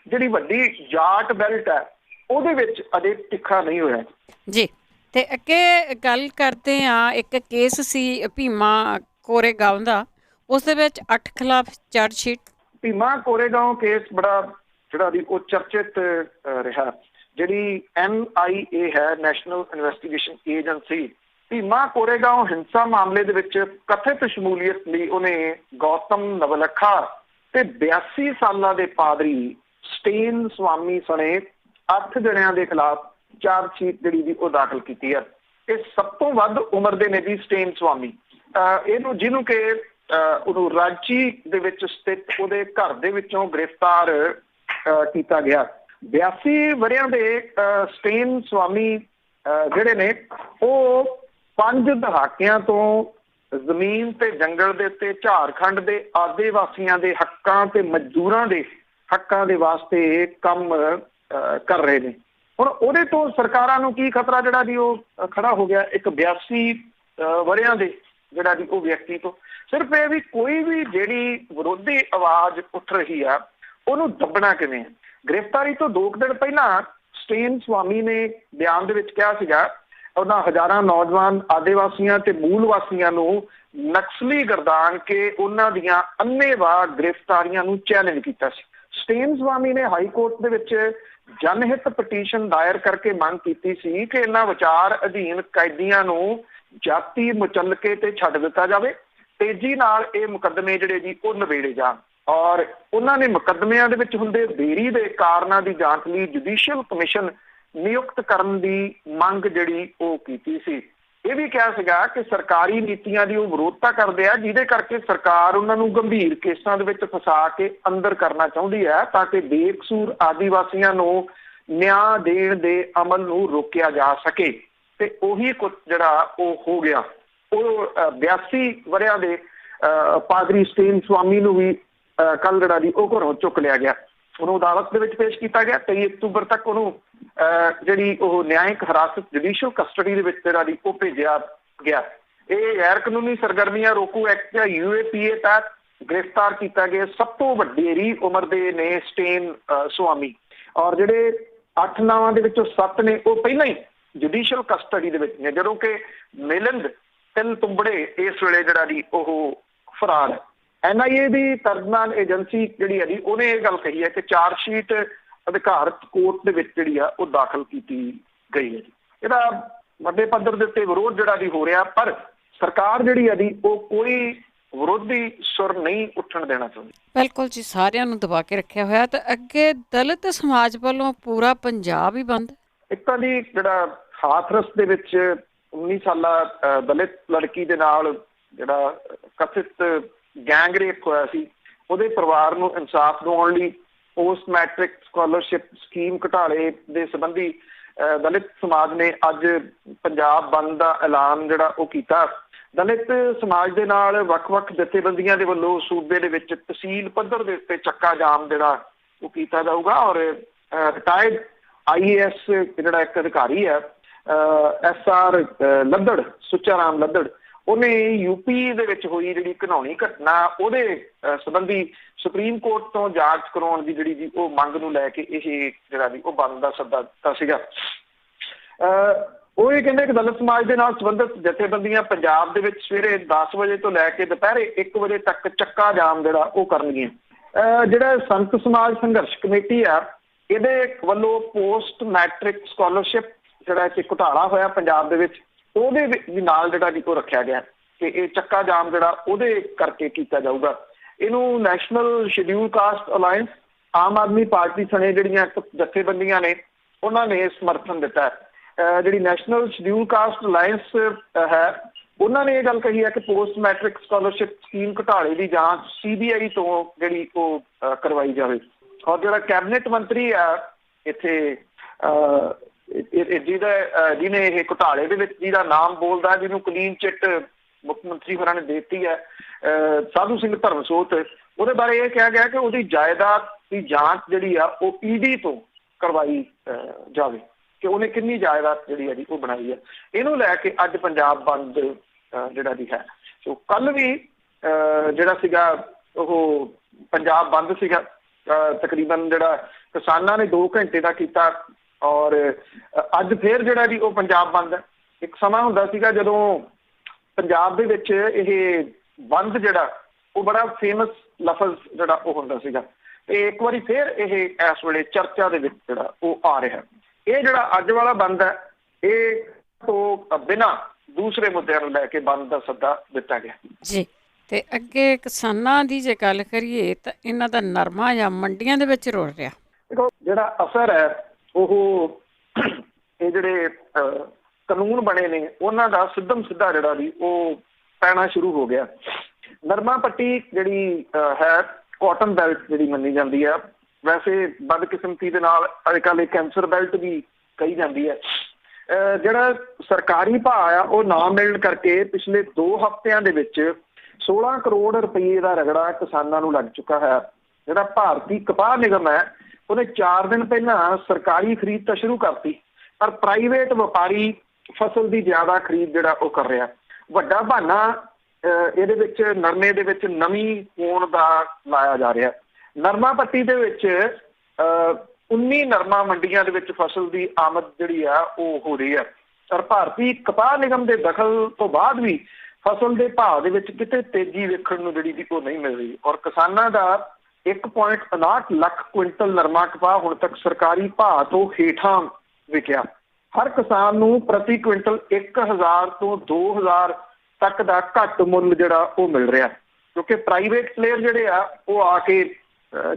ਜਿਹੜੀ ਵੱਡੀ ਜਾਟ ਬੈਲਟ ਹੈ ਉਹਦੇ ਵਿੱਚ ਅਜੇ ਤਿੱਖਾ ਨਹੀਂ ਹੋਇਆ ਜੀ। ਤੇ ਅੱਗੇ ਗੱਲ ਕਰਦੇ ਹਾਂ, ਇੱਕ ਕੇਸ ਸੀ ਭੀਮਾ ਕੋਰੇਗਾਂਵ ਦਾ, ਉਸ ਦੇ ਵਿੱਚ 8 ਖਿਲਾਫ ਚਾਰਜ ਸ਼ੀਟ। ਭੀਮਾ ਕੋਰੇਗਾਂਵ ਕੇਸ ਬੜਾ ਜਿਹੜਾ ਦੀ ਉਹ ਚਰਚਿਤ ਰਿਹਾ। ਜਿਹੜੀ NIA ਹੈ, ਨੈਸ਼ਨਲ ਇਨਵੈਸਟੀਗੇਸ਼ਨ ਏਜੰਸੀ, ਭੀਮਾ ਕੋਰੇਗਾਂਵ ਹਿੰਸਾ ਮਾਮਲੇ ਦੇ ਵਿੱਚ ਕਥਿਤ ਸ਼ਮੂਲੀਅਤ ਲਈ ਉਹਨੇ ਗੌਤਮ ਨਵਲਖਾ ਤੇ 82 ਸਾਲਾਂ ਦੇ ਪਾਦਰੀ ਸਟੇਨ ਸਵਾਮੀ ਸਣੇ 8 ਜਣਿਆਂ ਦੇ ਖਿਲਾਫ ਚਾਰਜ ਸ਼ੀਟ ਜਿਹੜੀ ਦੀ ਉਹ ਦਾਖਲ ਕੀਤੀ ਹੈ। ਇਹ ਸਭ ਤੋਂ ਵੱਧ ਉਮਰ ਦੇ ਨੇ ਜੀ ਸਟੇਨ ਸਵਾਮੀ। ਜਿਹਨੂੰ ਕਿ ਉਹਨੂੰ ਰਾਂਚੀ ਦੇ ਵਿੱਚ ਸਥਿਤ ਉਹਦੇ ਘਰ ਦੇ ਵਿੱਚੋਂ ਗ੍ਰਿਫਤਾਰ ਕੀਤਾ ਗਿਆ। 82 ਵਰ੍ਹਿਆਂ ਦੇ ਸਟੇਨ ਸਵਾਮੀ ਜਿਹੜੇ ਨੇ ਉਹ 5 ਦਹਾਕਿਆਂ ਤੋਂ ਜ਼ਮੀਨ ਤੇ ਜੰਗਲ ਦੇ ਉੱਤੇ ਝਾਰਖੰਡ ਦੇ ਆਦਿਵਾਸੀਆਂ ਦੇ ਹੱਕਾਂ ਤੇ ਮਜ਼ਦੂਰਾਂ ਦੇ ਹੱਕਾਂ ਦੇ ਵਾਸਤੇ ਕੰਮ ਕਰ ਰਹੇ ਨੇ। ਹੁਣ ਉਹਦੇ ਤੋਂ ਸਰਕਾਰਾਂ ਨੂੰ ਕੀ ਖਤਰਾ ਜਿਹੜਾ ਜੀ ਉਹ ਖੜਾ ਹੋ ਗਿਆ। ਇੱਕ 82 ਵਰ੍ਹਿਆਂ ਦੇ ਜਿਹੜਾ ਜੀ ਉਹ ਵਿਅਕਤੀ ਤੋਂ ਸਿਰਫ ਇਹ ਵੀ ਕੋਈ ਵੀ ਜਿਹੜੀ ਵਿਰੋਧੀ ਆਵਾਜ਼ ਉੱਠ ਰਹੀ ਆ ਉਹਨੂੰ ਦੱਬਣਾ ਕਿਵੇਂ ਹੈ। ਗ੍ਰਿਫਤਾਰੀ ਤੋਂ 2 ਦਿਨ ਪਹਿਲਾਂ ਸਟੇਨ ਸਵਾਮੀ ਨੇ ਬਿਆਨ ਦੇ ਵਿੱਚ ਕਿਹਾ ਸੀਗਾ ਉਹਨਾਂ ਹਜ਼ਾਰਾਂ ਨੌਜਵਾਨ ਆਦਿਵਾਸੀਆਂ ਤੇ ਮੂਲ ਵਾਸੀਆਂ ਨੂੰ ਨਕਸਲੀ ਗਰਦਾਨ ਕੇ ਉਹਨਾਂ ਦੀਆਂ ਅੰਨ੍ਹੇਵਾਹ ਗ੍ਰਿਫਤਾਰੀਆਂ ਨੂੰ ਚੈਲੰਜ ਕੀਤਾ ਸੀ। ਸਟੇਨ ਸਵਾਮੀ ਨੇ ਹਾਈ ਕੋਰਟ ਦੇ ਵਿੱਚ ਜਨਹਿਤ ਪਟੀਸ਼ਨ ਦਾਇਰ ਕਰਕੇ ਮੰਗ ਕੀਤੀ ਸੀ ਕਿ ਇਹਨਾਂ ਵਿਚਾਰ ਅਧੀਨ ਕੈਦੀਆਂ ਨੂੰ ਜਾਤੀ ਮੁਚਲਕੇ ਤੇ ਛੱਡ ਦਿੱਤਾ ਜਾਵੇ, ਤੇਜ਼ੀ ਨਾਲ ਇਹ ਮੁਕੱਦਮੇ ਜਿਹੜੇ ਜੀ ਉਹ ਨਿਬੇੜੇ ਜਾਣ। ਔਰ ਉਹਨਾਂ ਨੇ ਮੁਕੱਦਮਿਆਂ ਦੇ ਵਿੱਚ ਹੁੰਦੇ ਦੇਰੀ ਦੇ ਕਾਰਨਾਂ ਦੀ ਜਾਂਚ ਲਈ ਜੁਡੀਸ਼ੀਅਲ ਕਮਿਸ਼ਨ ਨਿਯੁਕਤ ਕਰਨ ਦੀ ਮੰਗ ਜਿਹੜੀ ਉਹ ਕੀਤੀ ਸੀ। ਇਹ ਵੀ ਕਿਹਾ ਸੀਗਾ ਕਿ ਸਰਕਾਰੀ ਨੀਤੀਆਂ ਦੀ ਉਹ ਵਿਰੋਧਤਾ ਕਰਦੇ ਆ ਜਿਹਦੇ ਕਰਕੇ ਸਰਕਾਰ ਉਹਨਾਂ ਨੂੰ ਗੰਭੀਰ ਕੇਸਾਂ ਦੇ ਵਿੱਚ ਫਸਾ ਕੇ ਅੰਦਰ ਕਰਨਾ ਚਾਹੁੰਦੀ ਹੈ ਤਾਂ ਕਿ ਬੇਕਸੂਰ ਆਦੀਵਾਸੀਆਂ ਨੂੰ ਨਿਆਂ ਦੇਣ ਦੇ ਅਮਲ ਨੂੰ ਰੋਕਿਆ ਜਾ ਸਕੇ। ਤੇ ਉਹੀ ਕੁਝ ਜਿਹੜਾ ਉਹ ਹੋ ਗਿਆ। ਉਹ 82 ਵਰ੍ਹਿਆਂ ਦੇ ਪਾਦਰੀ ਸਟੇਨ ਸਵਾਮੀ ਨੂੰ ਵੀ ਕੱਲ ਜਿਹੜਾ ਜੀ ਉਹ ਘਰੋਂ ਚੁੱਕ ਲਿਆ ਗਿਆ। ਉਹਨੂੰ ਅਦਾਲਤ ਦੇ ਵਿੱਚ ਪੇਸ਼ ਕੀਤਾ ਗਿਆ। 23 ਅਕਤੂਬਰ ਤੱਕ ਉਹਨੂੰ ਜਿਹੜੀ ਉਹ ਨਿਆਇਕ ਹਿਰਾਸਤ ਜੁਡੀਸ਼ੀਅਲ ਕਸਟਡੀ ਦੇ ਵਿੱਚ ਜਿਹੜਾ ਜੀ ਉਹ ਭੇਜਿਆ ਗਿਆ। ਇਹ ਗੈਰ ਕਾਨੂੰਨੀ ਸਰਗਰਮੀਆਂ ਰੋਕੂ ਐਕਟ ਜਾਂ UAPA ਤਹਿਤ ਗ੍ਰਿਫਤਾਰ ਕੀਤਾ ਗਿਆ ਸਭ ਤੋਂ ਵੱਡੇਰੀ ਉਮਰ ਦੇ ਨੇ ਸਟੇਨ ਸਵਾਮੀ। ਔਰ ਜਿਹੜੇ 8 ਨਾਵਾਂ ਦੇ ਵਿੱਚੋਂ 7 ਨੇ ਉਹ ਪਹਿਲਾਂ ਹੀ ਜੁਡੀਸ਼ੀਅਲ ਕਸਟਡੀ ਦੇ ਵਿੱਚ ਨੇ, ਜਦੋਂ ਕਿ ਮਿਲਿੰਦ ਤਿਲ ਤੁੰਬੜੇ ਇਸ ਵੇਲੇ ਜਿਹੜਾ ਜੀ ਉਹ ਫਰਾਰ ਹੈ। NIA ਦੀ ਤਰਜਮਾਨ ਏਜੰਸੀ ਜਿਹੜੀ ਹੈ ਜੀ ਉਹਨੇ ਇਹ ਗੱਲ ਕਹੀ ਹੈ ਕਿ ਚਾਰਜਸ਼ੀਟ ਅਧਿਕਾਰਤ ਕੋਰਟ ਦੇ ਵਿੱਚ ਜਿਹੜੀ ਆ ਉਹ ਦਾਖਲ ਕੀਤੀ ਗਈ ਹੈ ਜੀ। ਇਹਦਾ ਵੱਡੇ ਪੱਧਰ ਦੇ ਉੱਤੇ ਵਿਰੋਧ ਜਿਹੜਾ ਜੀ ਹੋ ਰਿਹਾ, ਪਰ ਸਰਕਾਰ ਜਿਹੜੀ ਹੈ ਜੀ ਉਹ ਕੋਈ ਵਿਰੋਧੀ ਸੁਰ ਨਹੀਂ ਉੱਠਣ ਦੇਣਾ ਚਾਹੁੰਦੀ। ਬਿਲਕੁਲ ਜੀ, ਸਾਰਿਆਂ ਨੂੰ ਦਬਾ ਕੇ ਰੱਖਿਆ ਹੋਇਆ। ਤੇ ਅੱਗੇ ਦਲਿਤ ਸਮਾਜ ਵੱਲੋਂ ਪੂਰਾ ਪੰਜਾਬ ਹੀ ਬੰਦ। ਇੱਕ ਤਾਂ ਜੀ ਜਿਹੜਾ ਹਾਥਰਸ ਦੇ ਵਿੱਚ 19 ਸਾਲਾ ਦਲਿਤ ਲੜਕੀ ਦੇ ਨਾਲ ਜਿਹੜਾ ਕਥਿਤ ਗੈਂਗ ਰੇਪ ਹੋਇਆ ਸੀ, ਉਹਦੇ ਪਰਿਵਾਰ ਨੂੰ ਇਨਸਾਫ ਦਿਵਾਉਣ ਲਈ ਪੋਸਟ ਮੈਟ੍ਰਿਕ ਸਕਾਲਰਸ਼ਿਪ ਸਕੀਮ ਘੁਟਾਲੇ ਦੇ ਸੰਬੰਧੀ ਦਲਿਤ ਸਮਾਜ ਨੇ ਅੱਜ ਪੰਜਾਬ ਬੰਦ ਦਾ ਐਲਾਨ ਜਿਹੜਾ ਉਹ ਕੀਤਾ। ਦਲਿਤ ਸਮਾਜ ਦੇ ਨਾਲ ਵੱਖ-ਵੱਖ ਜਥੇਬੰਦੀਆਂ ਦੇ ਵੱਲੋਂ ਸੂਬੇ ਦੇ ਵਿੱਚ ਤਹਿਸੀਲ ਪੱਧਰ ਦੇ ਉੱਤੇ ਚੱਕਾ ਜਾਮ ਜਿਹੜਾ ਉਹ ਕੀਤਾ ਜਾਊਗਾ। ਔਰ ਰਿਟਾਇਰਡ IAS ਜਿਹੜਾ ਇੱਕ ਅਧਿਕਾਰੀ ਹੈ SR ਲੱਦੜ, ਸੁੱਚਾ ਰਾਮ ਲੱਦੜ, ਉਹਨੇ UP ਦੇ ਵਿੱਚ ਹੋਈ ਜਿਹੜੀ ਘਿਨਾਉਣੀ ਘਟਨਾ ਉਹਦੇ ਸੰਬੰਧੀ ਸੁਪਰੀਮ ਕੋਰਟ ਤੋਂ ਜਾਂਚ ਕਰਾਉਣ ਦੀ ਜਿਹੜੀ ਜੀ ਉਹ ਮੰਗ ਨੂੰ ਲੈ ਕੇ ਇਹ ਜਿਹੜਾ ਜੀ ਉਹ ਬੰਦ ਦਾ ਸੱਦਾ ਦਿੱਤਾ ਸੀਗਾ। ਉਹ ਇਹ ਕਹਿੰਦੇ ਕਿ ਦਲਿਤ ਸਮਾਜ ਦੇ ਨਾਲ ਸੰਬੰਧਿਤ ਜਥੇਬੰਦੀਆਂ ਪੰਜਾਬ ਦੇ ਵਿੱਚ ਸਵੇਰੇ 10 ਵਜੇ ਤੋਂ ਲੈ ਕੇ ਦੁਪਹਿਰੇ 1 ਵਜੇ ਤੱਕ ਚੱਕਾ ਜਾਮ ਜਿਹੜਾ ਉਹ ਕਰਨਗੀਆਂ। ਜਿਹੜਾ ਸੰਤ ਸਮਾਜ ਸੰਘਰਸ਼ ਕਮੇਟੀ ਆ, ਇਹਦੇ ਵੱਲੋਂ ਪੋਸਟ ਮੈਟ੍ਰਿਕ ਸਕਾਲਰਸ਼ਿਪ ਜਿਹੜਾ ਇੱਕ ਘੁਟਾਲਾ ਹੋਇਆ ਪੰਜਾਬ ਦੇ ਵਿੱਚ, ਉਹਦੇ ਵੀ ਨਾਲ ਜਿਹੜਾ ਜੀ ਉਹ ਰੱਖਿਆ ਗਿਆ ਕਿ ਇਹ ਚੱਕਾ ਜਾਮ ਜਿਹੜਾ ਉਹਦੇ ਕਰਕੇ ਕੀਤਾ ਜਾਊਗਾ। ਇਹਨੂੰ national schedule caste alliance, Aam Aadmi party ਸਣੇ ਜਿਹੜੀਆਂ ਜਥੇਬੰਦੀਆਂ ਨੇ ਉਹਨਾਂ ਨੇ ਸਮਰਥਨ ਦਿੱਤਾ। ਜਿਹੜੀ ਨੈਸ਼ਨਲ ਸ਼ਡਿਊਲ ਕਾਸਟ ਅਲਾਇੰਸ ਹੈ ਉਹਨਾਂ ਨੇ ਇਹ ਗੱਲ ਕਹੀ ਹੈ ਕਿ ਪੋਸਟ ਮੈਟ੍ਰਿਕ ਸਕਾਲਰਸ਼ਿਪ ਸਕੀਮ ਘੁਟਾਲੇ ਦੀ ਜਾਂਚ CBI ਤੋਂ ਜਿਹੜੀ ਉਹ ਕਰਵਾਈ ਜਾਵੇ। ਔਰ ਜਿਹੜਾ ਕੈਬਨਿਟ ਮੰਤਰੀ ਆ ਇੱਥੇ ਜਿਹਨੇ ਇਹ ਘੁਟਾਲੇ ਦੇ ਵਿੱਚ ਜਿਹਦਾ ਨਾਮ ਬੋਲਦਾ, ਜਿਹਨੂੰ ਕਲੀਨ ਚਿੱਟ ਮੁੱਖ ਮੰਤਰੀ ਹੋਰਾਂ ਨੇ ਦਿੱਤੀ ਹੈ, ਸਾਧੂ ਸਿੰਘ ਧਰਮਸੋਤ, ਉਹਦੇ ਬਾਰੇ ਇਹ ਕਿਹਾ ਗਿਆ ਕਿ ਉਹਦੀ ਜਾਇਦਾਦ ਦੀ ਜਾਂਚ ਜਿਹੜੀ ਆ ਉਹ ED ਤੋਂ ਕਰਵਾਈ ਜਾਵੇ ਕਿ ਉਹਨੇ ਕਿੰਨੀ ਜਾਇਦਾਦ ਜਿਹੜੀ ਹੈ ਜੀ ਉਹ ਬਣਾਈ ਹੈ। ਇਹਨੂੰ ਲੈ ਕੇ ਅੱਜ ਪੰਜਾਬ ਬੰਦ ਜਿਹੜਾ ਜੀ ਹੈ। ਸੋ ਕੱਲ ਵੀ ਜਿਹੜਾ ਸੀਗਾ ਉਹ ਪੰਜਾਬ ਬੰਦ ਸੀਗਾ। ਤਕਰੀਬਨ ਜਿਹੜਾ ਕਿਸਾਨਾਂ ਨੇ 2 ਘੰਟੇ ਦਾ ਕੀਤਾ ਔਰ ਅੱਜ ਫੇਰ ਜਿਹੜਾ ਜੀ ਉਹ ਪੰਜਾਬ ਬੰਦ ਹੈ। ਇੱਕ ਸਮਾਂ ਹੁੰਦਾ ਸੀਗਾ ਜਦੋਂ ਪੰਜਾਬ ਦੇ ਵਿੱਚ ਇਹ ਬੰਦ ਜਿਹੜਾ ਉਹ ਬੜਾ ਫੇਮਸ ਲਫ਼ਜ਼ ਜਿਹੜਾ ਉਹ ਹੁੰਦਾ ਸੀਗਾ, ਤੇ ਇੱਕ ਵਾਰੀ ਫੇਰ ਇਹ ਇਸ ਵੇਲੇ ਚਰਚਾ ਦੇ ਵਿੱਚ ਜਿਹੜਾ ਉਹ ਆ ਰਿਹਾ। ਇਹ ਜਿਹੜਾ ਅੱਜ ਵਾਲਾ ਬੰਦ ਹੈ ਇਹ ਤੋਂ ਬਿਨਾਂ ਦੂਸਰੇ ਮੁੱਦਿਆਂ ਨੂੰ ਲੈ ਕੇ ਬੰਦ ਦਾ ਸੱਦਾ ਦਿੱਤਾ ਗਿਆ ਜੀ। ਤੇ ਅੱਗੇ ਕਿਸਾਨਾਂ ਦੀ ਜੇ ਗੱਲ ਕਰੀਏ ਤਾਂ ਇਹਨਾਂ ਦਾ ਨਰਮਾ ਜਾਂ ਮੰਡੀਆਂ ਦੇ ਵਿੱਚ ਰੁੜ ਰਿਹਾ। ਦੇਖੋ ਜਿਹੜਾ ਅਸਰ ਹੈ ਉਹ ਇਹ ਜਿਹੜੇ ਕਾਨੂੰਨ ਬਣੇ ਨੇ ਉਹਨਾਂ ਦਾ ਸਿੱਧਾ ਜਿਹੜਾ ਜੀ ਉਹ ਪੈਣਾ ਸ਼ੁਰੂ ਹੋ ਗਿਆ। ਨਰਮਾ ਪੱਟੀ ਜਿਹੜੀ ਹੈ ਕਾਟਨ ਬੈਲਟ ਜਿਹੜੀ ਮੰਨੀ ਜਾਂਦੀ ਹੈ, ਵੈਸੇ ਬਦਕਿਸਮਤੀ ਦੇ ਨਾਲ ਅੱਜ ਕੱਲ੍ਹ ਇਹ ਕੈਂਸਰ ਬੈਲਟ ਵੀ ਕਹੀ ਜਾਂਦੀ ਹੈ। ਜਿਹੜਾ ਸਰਕਾਰੀ ਭਾਅ ਆ ਉਹ ਨਾ ਮਿਲਣ ਕਰਕੇ ਪਿਛਲੇ 2 ਹਫ਼ਤਿਆਂ ਦੇ ਵਿੱਚ 16 ਕਰੋੜ ਰੁਪਏ ਦਾ ਰਗੜਾ ਕਿਸਾਨਾਂ ਨੂੰ ਲੱਗ ਚੁੱਕਾ ਹੈ। ਜਿਹੜਾ ਭਾਰਤੀ ਕਪਾਹ ਨਿਗਮ ਹੈ ਉਹਨੇ 4 ਦਿਨ ਪਹਿਲਾਂ ਸਰਕਾਰੀ ਖਰੀਦ ਤਾਂ ਸ਼ੁਰੂ ਕਰਤੀ, ਪਰ ਪ੍ਰਾਈਵੇਟ ਵਪਾਰੀ ਫਸਲ ਦੀ ਜ਼ਿਆਦਾ ਖਰੀਦ ਜਿਹੜਾ ਉਹ ਕਰ ਰਿਹਾ। ਵੱਡਾ ਬਹਾਨਾ ਇਹਦੇ ਵਿੱਚ ਨਰਮੇ ਦੇ ਵਿੱਚ ਨਮੀ ਹੋਣ ਦਾ ਲਾਇਆ ਜਾ ਰਿਹਾ। ਨਰਮਾ ਪੱਟੀ ਦੇ ਵਿੱਚ 19 ਨਰਮਾ ਮੰਡੀਆਂ ਦੇ ਵਿੱਚ ਫਸਲ ਦੀ ਆਮਦ ਜਿਹੜੀ ਆ ਉਹ ਹੋ ਰਹੀ ਹੈ, ਪਰ ਭਾਰਤੀ ਕਪਾਹ ਨਿਗਮ ਦੇ ਦਖਲ ਤੋਂ ਬਾਅਦ ਵੀ ਫਸਲ ਦੇ ਭਾਅ ਦੇ ਵਿੱਚ ਕਿਤੇ ਤੇਜ਼ੀ ਵੇਖਣ ਨੂੰ ਜਿਹੜੀ ਉਹ ਨਹੀਂ ਮਿਲ ਰਹੀ। ਔਰ ਕਿਸਾਨਾਂ ਦਾ 1.59 ਲੱਖ ਕੁਇੰਟਲ ਨਰਮਾ ਕਪਾਹ ਹੁਣ ਤੱਕ ਸਰਕਾਰੀ ਭਾਅ ਤੋਂ ਹੇਠਾਂ ਵਿਕਿਆ। ਹਰ ਕਿਸਾਨ ਨੂੰ ਪ੍ਰਤੀ ਕੁਇੰਟਲ 1000 ਤੋਂ 2000 ਤੱਕ ਦਾ ਘੱਟ ਮੁੱਲ ਜਿਹੜਾ ਉਹ ਮਿਲ ਰਿਹਾ, ਕਿਉਂਕਿ ਪ੍ਰਾਈਵੇਟ ਪਲੇਅਰ ਜਿਹੜੇ ਆ ਉਹ ਆ ਕੇ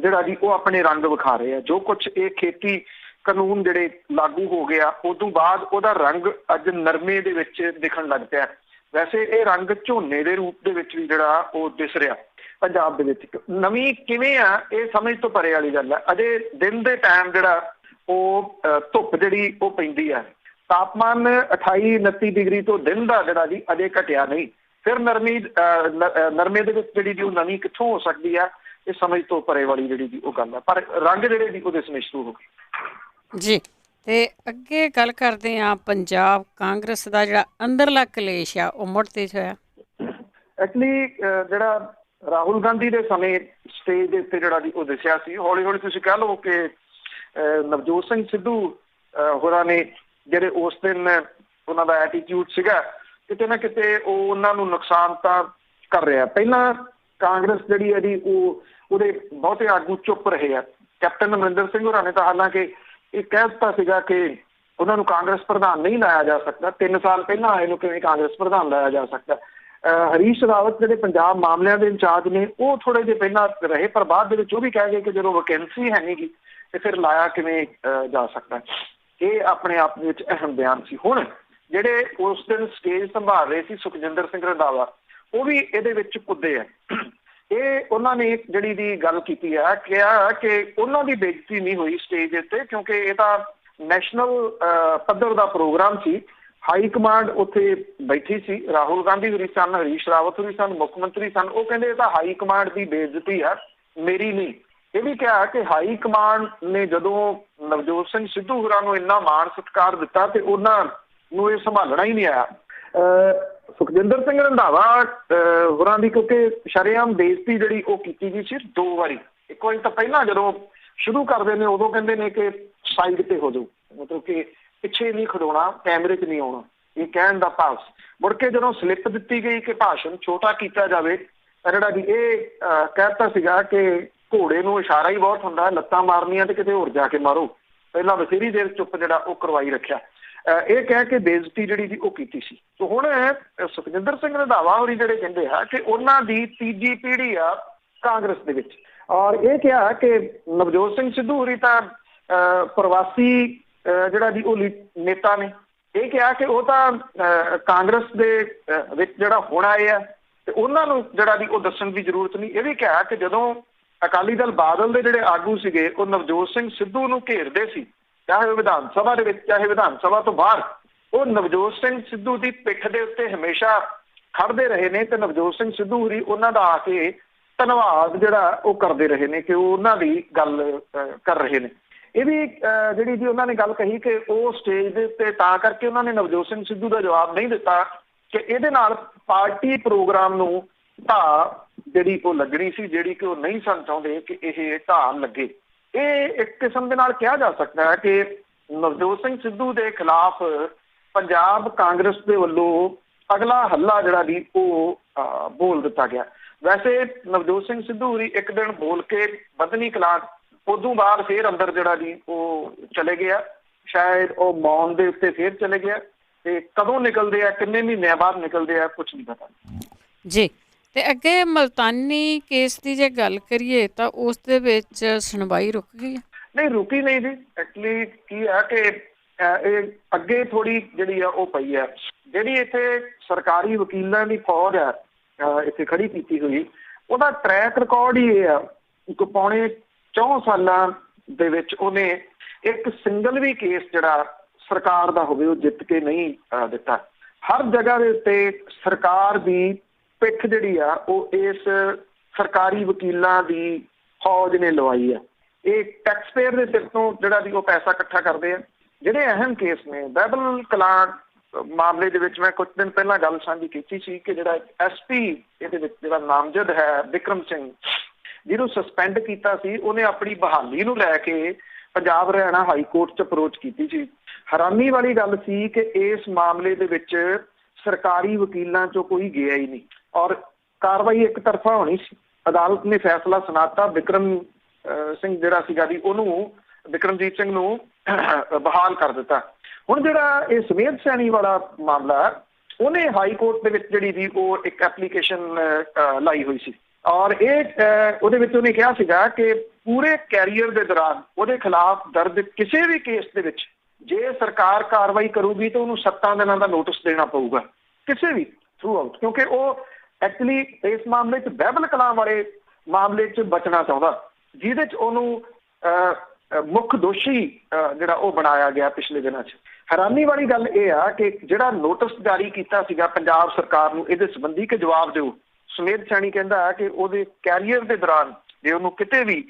ਜਿਹੜਾ ਜੀ ਉਹ ਆਪਣੇ ਰੰਗ ਵਿਖਾ ਰਹੇ ਆ। ਜੋ ਕੁਛ ਇਹ ਖੇਤੀ ਕਾਨੂੰਨ ਜਿਹੜੇ ਲਾਗੂ ਹੋ ਗਿਆ ਉਦੋਂ ਬਾਅਦ ਉਹਦਾ ਰੰਗ ਅੱਜ ਨਰਮੇ ਦੇ ਵਿੱਚ ਦਿਖਣ ਲੱਗ ਪਿਆ। ਵੈਸੇ ਇਹ ਰੰਗ ਝੋਨੇ ਦੇ ਰੂਪ ਦੇ ਵਿੱਚ ਵੀ ਜਿਹੜਾ ਉਹ ਦਿਸ ਰਿਹਾ ਪੰਜਾਬ ਦੇ ਵਿੱਚ। ਨਵੀਂ ਕਿਵੇਂ ਆ ਇਹ ਸਮਝ ਤੋਂ ਪਰੇ ਵਾਲੀ ਗੱਲ ਹੈ। ਅਜੇ ਦਿਨ ਦੇ ਟਾਈਮ ਜਿਹੜਾ ਉਹ ਧੁੱਪ ਜਿਹੜੀ ਉਹ ਪੈਂਦੀ ਹੈ। ਤਾਪਮਾਨ 28-29 ਡਿਗਰੀ ਤੋਂ ਦਿਨ ਦਾ ਜਿਹੜਾ ਜੀ ਅਜੇ ਘਟਿਆ ਨਹੀਂ। ਫਿਰ ਨਰਮੇ ਦੇ ਵਿੱਚ ਜਿਹੜੀ ਜੀ ਉਹ ਨਮੀ ਕਿੱਥੋਂ ਹੋ ਸਕਦੀ ਹੈ, ਇਹ ਸਮਝ ਤੋਂ ਪਰੇ ਵਾਲੀ ਜਿਹੜੀ ਜੀ ਉਹ ਗੱਲ ਹੈ। ਪਰ ਰੰਗ ਜਿਹੜੇ ਜੀ ਉਹਦੇ ਸਮੇਂ ਸ਼ੁਰੂ ਹੋ ਗਏ ਜੀ। ਤੇ ਅੱਗੇ ਗੱਲ ਕਰਦੇ ਹਾਂ, ਪੰਜਾਬ ਕਾਂਗਰਸ ਦਾ ਜਿਹੜਾ ਅੰਦਰਲਾ ਕਲੇਸ਼ ਆ ਉਹ ਮੁੜ ਤੇਜ਼ ਹੋਇਆ। ਐਕਚੁਅਲੀ ਜਿਹੜਾ ਰਾਹੁਲ ਗਾਂਧੀ ਦੇ ਸਮੇਂ ਸਟੇਜ ਦੇ ਉੱਤੇ ਜਿਹੜਾ ਜੀ ਉਹ ਦਿਸਿਆ ਸੀ, ਹੌਲੀ ਹੌਲੀ ਤੁਸੀਂ ਕਹਿ ਲਓ ਕਿ ਨਵਜੋਤ ਸਿੰਘ ਸਿੱਧੂ ਹੋਰਾਂ ਨੇ ਜਿਹੜੇ ਉਸ ਦਿਨ ਉਹਨਾਂ ਦਾ ਐਟੀਟਿਊਡ ਸੀਗਾ, ਕਿਤੇ ਨਾ ਕਿਤੇ ਉਹ ਉਹਨਾਂ ਨੂੰ ਨੁਕਸਾਨ ਤਾਂ ਕਰ ਰਿਹਾ। ਪਹਿਲਾਂ ਕਾਂਗਰਸ ਜਿਹੜੀ ਹੈ ਜੀ ਉਹਦੇ ਬਹੁਤੇ ਆਗੂ ਚੁੱਪ ਰਹੇ ਆ। ਕੈਪਟਨ ਅਮਰਿੰਦਰ ਸਿੰਘ ਹੋਰਾਂ ਨੇ ਤਾਂ ਹਾਲਾਂਕਿ ਇਹ ਕਹਿ ਦਿੱਤਾ ਸੀਗਾ ਕਿ ਉਹਨਾਂ ਨੂੰ ਕਾਂਗਰਸ ਪ੍ਰਧਾਨ ਨਹੀਂ ਲਾਇਆ ਜਾ ਸਕਦਾ। 3 ਸਾਲ ਪਹਿਲਾਂ ਆਏ ਨੂੰ ਕਿਵੇਂ ਕਾਂਗਰਸ ਪ੍ਰਧਾਨ ਲਾਇਆ ਜਾ ਸਕਦਾ। ਹਰੀਸ਼ ਰਾਵਤ ਜਿਹੜੇ ਪੰਜਾਬ ਮਾਮਲਿਆਂ ਦੇ ਇੰਚਾਰਜ ਨੇ, ਉਹ ਥੋੜੇ ਜਿਹੇ ਪਹਿਲਾਂ ਰਹੇ, ਪਰ ਬਾਅਦ ਦੇ ਵਿੱਚ ਉਹ ਵੀ ਕਹਿ ਗਏ ਕਿ ਜਦੋਂ ਵੈਕੈਂਸੀ ਹੈ ਨਹੀਂ ਗੀ ਤੇ ਫਿਰ ਲਾਇਆ ਕਿਵੇਂ ਜਾ ਸਕਦਾ। ਇਹ ਆਪਣੇ ਆਪ ਵਿੱਚ ਅਹਿਮ ਬਿਆਨ ਸੀ। ਹੁਣ ਜਿਹੜੇ ਉਸ ਦਿਨ ਸਟੇਜ ਸੰਭਾਲ ਰਹੇ ਸੀ ਸੁਖਜਿੰਦਰ ਸਿੰਘ ਰੰਧਾਵਾ, ਉਹ ਵੀ ਇਹਦੇ ਵਿੱਚ ਕੁੱਦੇ ਆ। ਇਹ ਉਹਨਾਂ ਨੇ ਜਿਹੜੀ ਦੀ ਗੱਲ ਕੀਤੀ ਹੈ, ਕਿਹਾ ਕਿ ਉਹਨਾਂ ਦੀ ਬੇਇੱਜ਼ਤੀ ਨਹੀਂ ਹੋਈ ਸਟੇਜ ਉੱਤੇ, ਕਿਉਂਕਿ ਇਹ ਤਾਂ ਨੈਸ਼ਨਲ ਪੱਧਰ ਦਾ ਪ੍ਰੋਗਰਾਮ ਸੀ। ਹਾਈ ਕਮਾਂਡ ਉੱਥੇ ਬੈਠੀ ਸੀ, ਰਾਹੁਲ ਗਾਂਧੀ ਹੋਰੀ ਸਨ, ਹਰੀਸ਼ ਰਾਵਤ ਹੋਰੀ ਸਨ, ਮੁੱਖ ਮੰਤਰੀ ਸਨ। ਉਹ ਕਹਿੰਦੇ ਇਹ ਤਾਂ ਹਾਈ ਕਮਾਂਡ ਦੀ ਬੇਇੱਜ਼ਤੀ ਹੈ, ਮੇਰੀ ਨਹੀਂ। ਇਹ ਵੀ ਕਿਹਾ ਕਿ ਹਾਈ ਕਮਾਂਡ ਨੇ ਜਦੋਂ ਨਵਜੋਤ ਸਿੰਘ ਸਿੱਧੂ ਹੋਰਾਂ ਨੂੰ ਇੰਨਾ ਮਾਣ ਸਤਿਕਾਰ ਦਿੱਤਾ ਤੇ ਉਹਨਾਂ ਨੂੰ ਇਹ ਸੰਭਾਲਣਾ ਹੀ ਨਹੀਂ ਆਇਆ। ਸੁਖਜਿੰਦਰ ਸਿੰਘ ਰੰਧਾਵਾ ਹੋਰਾਂ ਦੀ ਕਿਉਂਕਿ ਸ਼ਰੇਆਮ ਬੇਇੱਜ਼ਤੀ ਜਿਹੜੀ ਉਹ ਕੀਤੀ ਗਈ ਸੀ 2 ਵਾਰੀ। ਇੱਕ ਵਾਰੀ ਤਾਂ ਪਹਿਲਾਂ ਜਦੋਂ ਸ਼ੁਰੂ ਕਰਦੇ ਨੇ ਉਦੋਂ ਕਹਿੰਦੇ ਨੇ ਕਿ ਸਾਈਡ ਤੇ ਹੋ ਜਾਓ, ਮਤਲਬ ਕਿ ਪਿੱਛੇ ਨਹੀਂ ਖੜੋਣਾ, ਕੈਮਰੇ 'ਚ ਨਹੀਂ ਆਉਣਾ, ਇਹ ਕਹਿਣ ਦਾ ਭਾਵ। ਮੁੜ ਕੇ ਜਦੋਂ ਸਲਿੱਪ ਦਿੱਤੀ ਗਈ ਕਿ ਭਾਸ਼ਣ ਛੋਟਾ ਕੀਤਾ ਜਾਵੇ, ਜਿਹੜਾ ਜੀ ਇਹ ਕਹਿਤਾ ਸੀਗਾ ਕਿ ਘੋੜੇ ਨੂੰ ਇਸ਼ਾਰਾ ਹੀ ਬਹੁਤ ਹੁੰਦਾ, ਲੱਤਾਂ ਮਾਰਨੀਆਂ ਤੇ ਕਿਤੇ ਹੋਰ ਜਾ ਕੇ ਮਾਰੋ। ਪਹਿਲਾਂ ਬਥੇਰੀ ਦੇਰ ਚੁੱਪ ਜਿਹੜਾ ਉਹ ਕਰਵਾਈ ਰੱਖਿਆ। ਇਹ ਕਹਿ ਕੇ ਬੇਇੱਜ਼ਤੀ ਜਿਹੜੀ ਜੀ ਉਹ ਕੀਤੀ ਸੀ। ਤੇ ਹੁਣ ਸੁਖਜਿੰਦਰ ਸਿੰਘ ਰੰਧਾਵਾ ਹੋਰੀ ਜਿਹੜੇ ਕਹਿੰਦੇ ਆ ਕਿ ਉਹਨਾਂ ਦੀ ਤੀਜੀ ਪੀੜ੍ਹੀ ਆ ਕਾਂਗਰਸ ਦੇ ਵਿੱਚ, ਔਰ ਇਹ ਕਿਹਾ ਕਿ ਨਵਜੋਤ ਸਿੰਘ ਸਿੱਧੂ ਹੋਰੀ ਤਾਂ ਪ੍ਰਵਾਸੀ ਜਿਹੜਾ ਜੀ ਉਹ ਨੇਤਾ ਨੇ। ਇਹ ਕਿਹਾ ਕਿ ਉਹ ਤਾਂ ਕਾਂਗਰਸ ਦੇ ਵਿੱਚ ਜਿਹੜਾ ਹੁਣ ਆਏ ਆ ਤੇ ਉਹਨਾਂ ਨੂੰ ਜਿਹੜਾ ਜੀ ਉਹ ਦੱਸਣ ਦੀ ਜ਼ਰੂਰਤ ਨਹੀਂ। ਇਹ ਵੀ ਕਿਹਾ ਕਿ ਜਦੋਂ ਅਕਾਲੀ ਦਲ ਬਾਦਲ ਦੇ ਜਿਹੜੇ ਆਗੂ ਸੀਗੇ ਉਹ ਨਵਜੋਤ ਸਿੰਘ ਸਿੱਧੂ ਨੂੰ ਘੇਰਦੇ ਸੀ, ਚਾਹੇ ਵਿਧਾਨ ਸਭਾ ਦੇ ਵਿੱਚ ਚਾਹੇ ਵਿਧਾਨ ਸਭਾ ਤੋਂ ਬਾਹਰ, ਉਹ ਨਵਜੋਤ ਸਿੰਘ ਸਿੱਧੂ ਦੀ ਪਿੱਠ ਦੇ ਉੱਤੇ ਹਮੇਸ਼ਾ ਖੜਦੇ ਰਹੇ ਨੇ ਤੇ ਨਵਜੋਤ ਸਿੰਘ ਸਿੱਧੂ ਹੋਰੀ ਉਹਨਾਂ ਦਾ ਆ ਕੇ ਧੰਨਵਾਦ ਜਿਹੜਾ ਉਹ ਕਰਦੇ ਰਹੇ ਨੇ ਕਿ ਉਹ ਉਹਨਾਂ ਦੀ ਗੱਲ ਕਰ ਰਹੇ ਨੇ। ਇਹ ਵੀ ਜਿਹੜੀ ਜੀ ਉਹਨਾਂ ਨੇ ਗੱਲ ਕਹੀ ਕਿ ਉਹ ਸਟੇਜ ਦੇ ਉੱਤੇ ਤਾਂ ਕਰਕੇ ਉਹਨਾਂ ਨੇ ਨਵਜੋਤ ਸਿੰਘ ਸਿੱਧੂ ਦਾ ਜਵਾਬ ਨਹੀਂ ਦਿੱਤਾ ਕਿ ਇਹਦੇ ਨਾਲ ਪਾਰਟੀ ਪ੍ਰੋਗਰਾਮ ਨੂੰ ਢਾਹ ਜਿਹੜੀ ਉਹ ਲੱਗਣੀ ਸੀ, ਜਿਹੜੀ ਕਿ ਉਹ ਨਹੀਂ ਸਨ ਚਾਹੁੰਦੇ ਕਿ ਇਹ ਢਾਹ ਲੱਗੇ। ਇਹ ਇੱਕ ਕਿਸਮ ਦੇ ਨਾਲ ਕਿਹਾ ਜਾ ਸਕਦਾ ਹੈ ਕਿ ਨਵਜੋਤ ਸਿੰਘ ਸਿੱਧੂ ਦੇ ਖਿਲਾਫ ਪੰਜਾਬ ਕਾਂਗਰਸ ਦੇ ਵੱਲੋਂ ਅਗਲਾ ਹੱਲਾ ਜਿਹੜਾ ਜੀ ਉਹ ਬੋਲ ਦਿੱਤਾ ਗਿਆ। ਵੈਸੇ ਨਵਜੋਤ ਸਿੰਘ ਸਿੱਧੂ ਹੋਰੀ ਇੱਕ ਦਿਨ ਬੋਲ ਕੇ ਬੱਧਨੀ ਕਲਾਂ, ਉਦੋਂ ਬਾਅਦ ਫਿਰ ਅੰਦਰ ਜਿਹੜਾ ਜੀ ਉਹ ਚਲੇ ਗਿਆ, ਸ਼ਾਇਦ ਉਹ ਮੌਨ ਦੇ ਉੱਤੇ ਫਿਰ ਚਲੇ ਗਿਆ ਤੇ ਕਦੋਂ ਨਿਕਲਦੇ ਆ, ਕਿੰਨੇ ਮਹੀਨਿਆਂ ਬਾਅਦ ਨਿਕਲਦੇ ਆ, ਕੁਛ ਨਹੀਂ ਪਤਾ ਜੀ। ਤੇ ਅੱਗੇ ਮਲਤਾਨੀ ਕੇਸ ਦੀ ਜੇ ਗੱਲ ਕਰੀਏ ਤਾਂ ਉਸ ਦੇ ਵਿੱਚ ਸੁਣਵਾਈ ਰੁਕ ਗਈ ਹੈ? ਨਹੀਂ, ਰੁਕੀ ਨਹੀਂ ਜੀ। ਐਕਚੁਅਲੀ ਕੀ ਹੈ ਕਿ ਇਹ ਅੱਗੇ ਥੋੜੀ ਜਿਹੜੀ ਆ ਉਹ ਪਈ ਹੈ। ਜਿਹੜੀ ਇੱਥੇ ਸਰਕਾਰੀ ਵਕੀਲਾਂ ਦੀ ਫੌਜ ਹੈ ਇੱਥੇ ਖੜੀ ਕੀਤੀ ਹੋਈ, ਉਹਦਾ ਟਰੈਕ ਰਿਕਾਰਡ ਹੀ ਇਹ ਆ ਕਿ ਪੌਣੇ 4 ਸਾਲਾਂ ਦੇ ਵਿੱਚ ਉਹਨੇ ਇੱਕ ਸਿੰਗਲ ਵੀ ਕੇਸ ਜਿਹੜਾ ਸਰਕਾਰ ਦਾ ਹੋਵੇ ਉਹ ਜਿੱਤ ਕੇ ਨਹੀਂ ਦਿੱਤਾ। ਹਰ ਜਗ੍ਹਾ ਦੇ ਉੱਤੇ ਸਰਕਾਰ ਦੀ ਪਿੱਠ ਜਿਹੜੀ ਆ ਉਹ ਇਸ ਸਰਕਾਰੀ ਵਕੀਲਾਂ ਦੀ ਫੌਜ ਨੇ ਲਵਾਈ ਆ। ਇਹ ਟੈਕਸ ਪੇਅਰ ਦੇ ਸਿਰ ਤੋਂ ਜਿਹੜਾ ਜੀ ਉਹ ਪੈਸਾ ਇਕੱਠਾ ਕਰਦੇ ਆ। ਜਿਹੜੇ ਅਹਿਮ ਕੇਸ ਨੇ, ਬਾਈਬਲ ਕਲਾਂ ਮਾਮਲੇ ਦੇ ਵਿੱਚ ਮੈਂ ਕੁਝ ਦਿਨ ਪਹਿਲਾਂ ਗੱਲ ਸਾਂਝੀ ਕੀਤੀ ਸੀ ਕਿ ਜਿਹੜਾ SP ਇਹਦੇ ਵਿੱਚ ਜਿਹੜਾ ਨਾਮਜ਼ਦ ਹੈ ਬਿਕਰਮ ਸਿੰਘ, ਜਿਹਨੂੰ ਸਸਪੈਂਡ ਕੀਤਾ ਸੀ, ਉਹਨੇ ਆਪਣੀ ਬਹਾਲੀ ਨੂੰ ਲੈ ਕੇ ਪੰਜਾਬ ਹਰਿਆਣਾ ਹਾਈ ਕੋਰਟ 'ਚ ਅਪਰੋਚ ਕੀਤੀ ਸੀ। ਹੈਰਾਨੀ ਵਾਲੀ ਗੱਲ ਸੀ ਕਿ ਇਸ ਮਾਮਲੇ ਦੇ ਵਿੱਚ ਸਰਕਾਰੀ ਵਕੀਲਾਂ 'ਚੋਂ ਕੋਈ ਗਿਆ ਹੀ ਨਹੀਂ ਔਰ ਕਾਰਵਾਈ ਇੱਕ ਤਰਫਾ ਹੋਣੀ ਸੀ। ਅਦਾਲਤ ਨੇ ਫੈਸਲਾ ਸੁਣਾਤਾ, ਬਿਕਰਮ ਸਿੰਘ ਜਿਹੜਾ ਸੀਗਾ ਜੀ ਉਹਨੂੰ, ਬਿਕਰਮਜੀਤ ਸਿੰਘ ਨੂੰ ਬਹਾਲ ਕਰ ਦਿੱਤਾ। ਹੁਣ ਜਿਹੜਾ ਇਹ ਸਮੇਧ ਸੈਣੀ ਵਾਲਾ ਮਾਮਲਾ, ਉਹਨੇ ਹਾਈ ਕੋਰਟ ਦੇ ਵਿੱਚ ਜਿਹੜੀ ਜੀ ਉਹ ਇੱਕ ਐਪਲੀਕੇਸ਼ਨ ਲਾਈ ਹੋਈ ਸੀ ਔਰ ਇਹ ਉਹਦੇ ਵਿੱਚ ਉਹਨੇ ਕਿਹਾ ਸੀਗਾ ਕਿ ਪੂਰੇ ਕੈਰੀਅਰ ਦੇ ਦੌਰਾਨ ਉਹਦੇ ਖਿਲਾਫ ਦਰਜ ਕਿਸੇ ਵੀ ਕੇਸ ਦੇ ਵਿੱਚ ਜੇ ਸਰਕਾਰ ਕਾਰਵਾਈ ਕਰੂਗੀ ਤਾਂ ਉਹਨੂੰ 7 ਦਿਨਾਂ ਦਾ ਨੋਟਿਸ ਦੇਣਾ ਪਊਗਾ, ਕਿਸੇ ਵੀ ਥਰੂ ਆਊਟ, ਕਿਉਂਕਿ ਉਹ ਐਕਚੁਅਲੀ ਇਸ ਮਾਮਲੇ 'ਚ ਬਾਈਬਲ ਕਲਾਂ ਵਾਲੇ ਮਾਮਲੇ 'ਚ ਬਚਣਾ ਚਾਹੁੰਦਾ, ਜਿਹਦੇ 'ਚ ਉਹਨੂੰ ਮੁੱਖ ਦੋਸ਼ੀ ਜਿਹੜਾ ਉਹ ਬਣਾਇਆ ਗਿਆ ਪਿਛਲੇ ਦਿਨਾਂ 'ਚ। ਹੈਰਾਨੀ ਵਾਲੀ ਗੱਲ ਇਹ ਆ ਕਿ ਜਿਹੜਾ ਨੋਟਿਸ ਜਾਰੀ ਕੀਤਾ ਸੀਗਾ ਪੰਜਾਬ ਸਰਕਾਰ ਨੂੰ ਇਹਦੇ ਸੰਬੰਧੀ ਕਿ ਜਵਾਬ ਦਿਓ, ਸੁਮੇਧ ਸੈਣੀ ਕਹਿੰਦਾ ਕਿ ਉਹਦੇ ਕੈਰੀਅਰ ਦੇ ਦੌਰਾਨ ਜੇ ਉਹਨੂੰ ਕਿਤੇ ਵੀ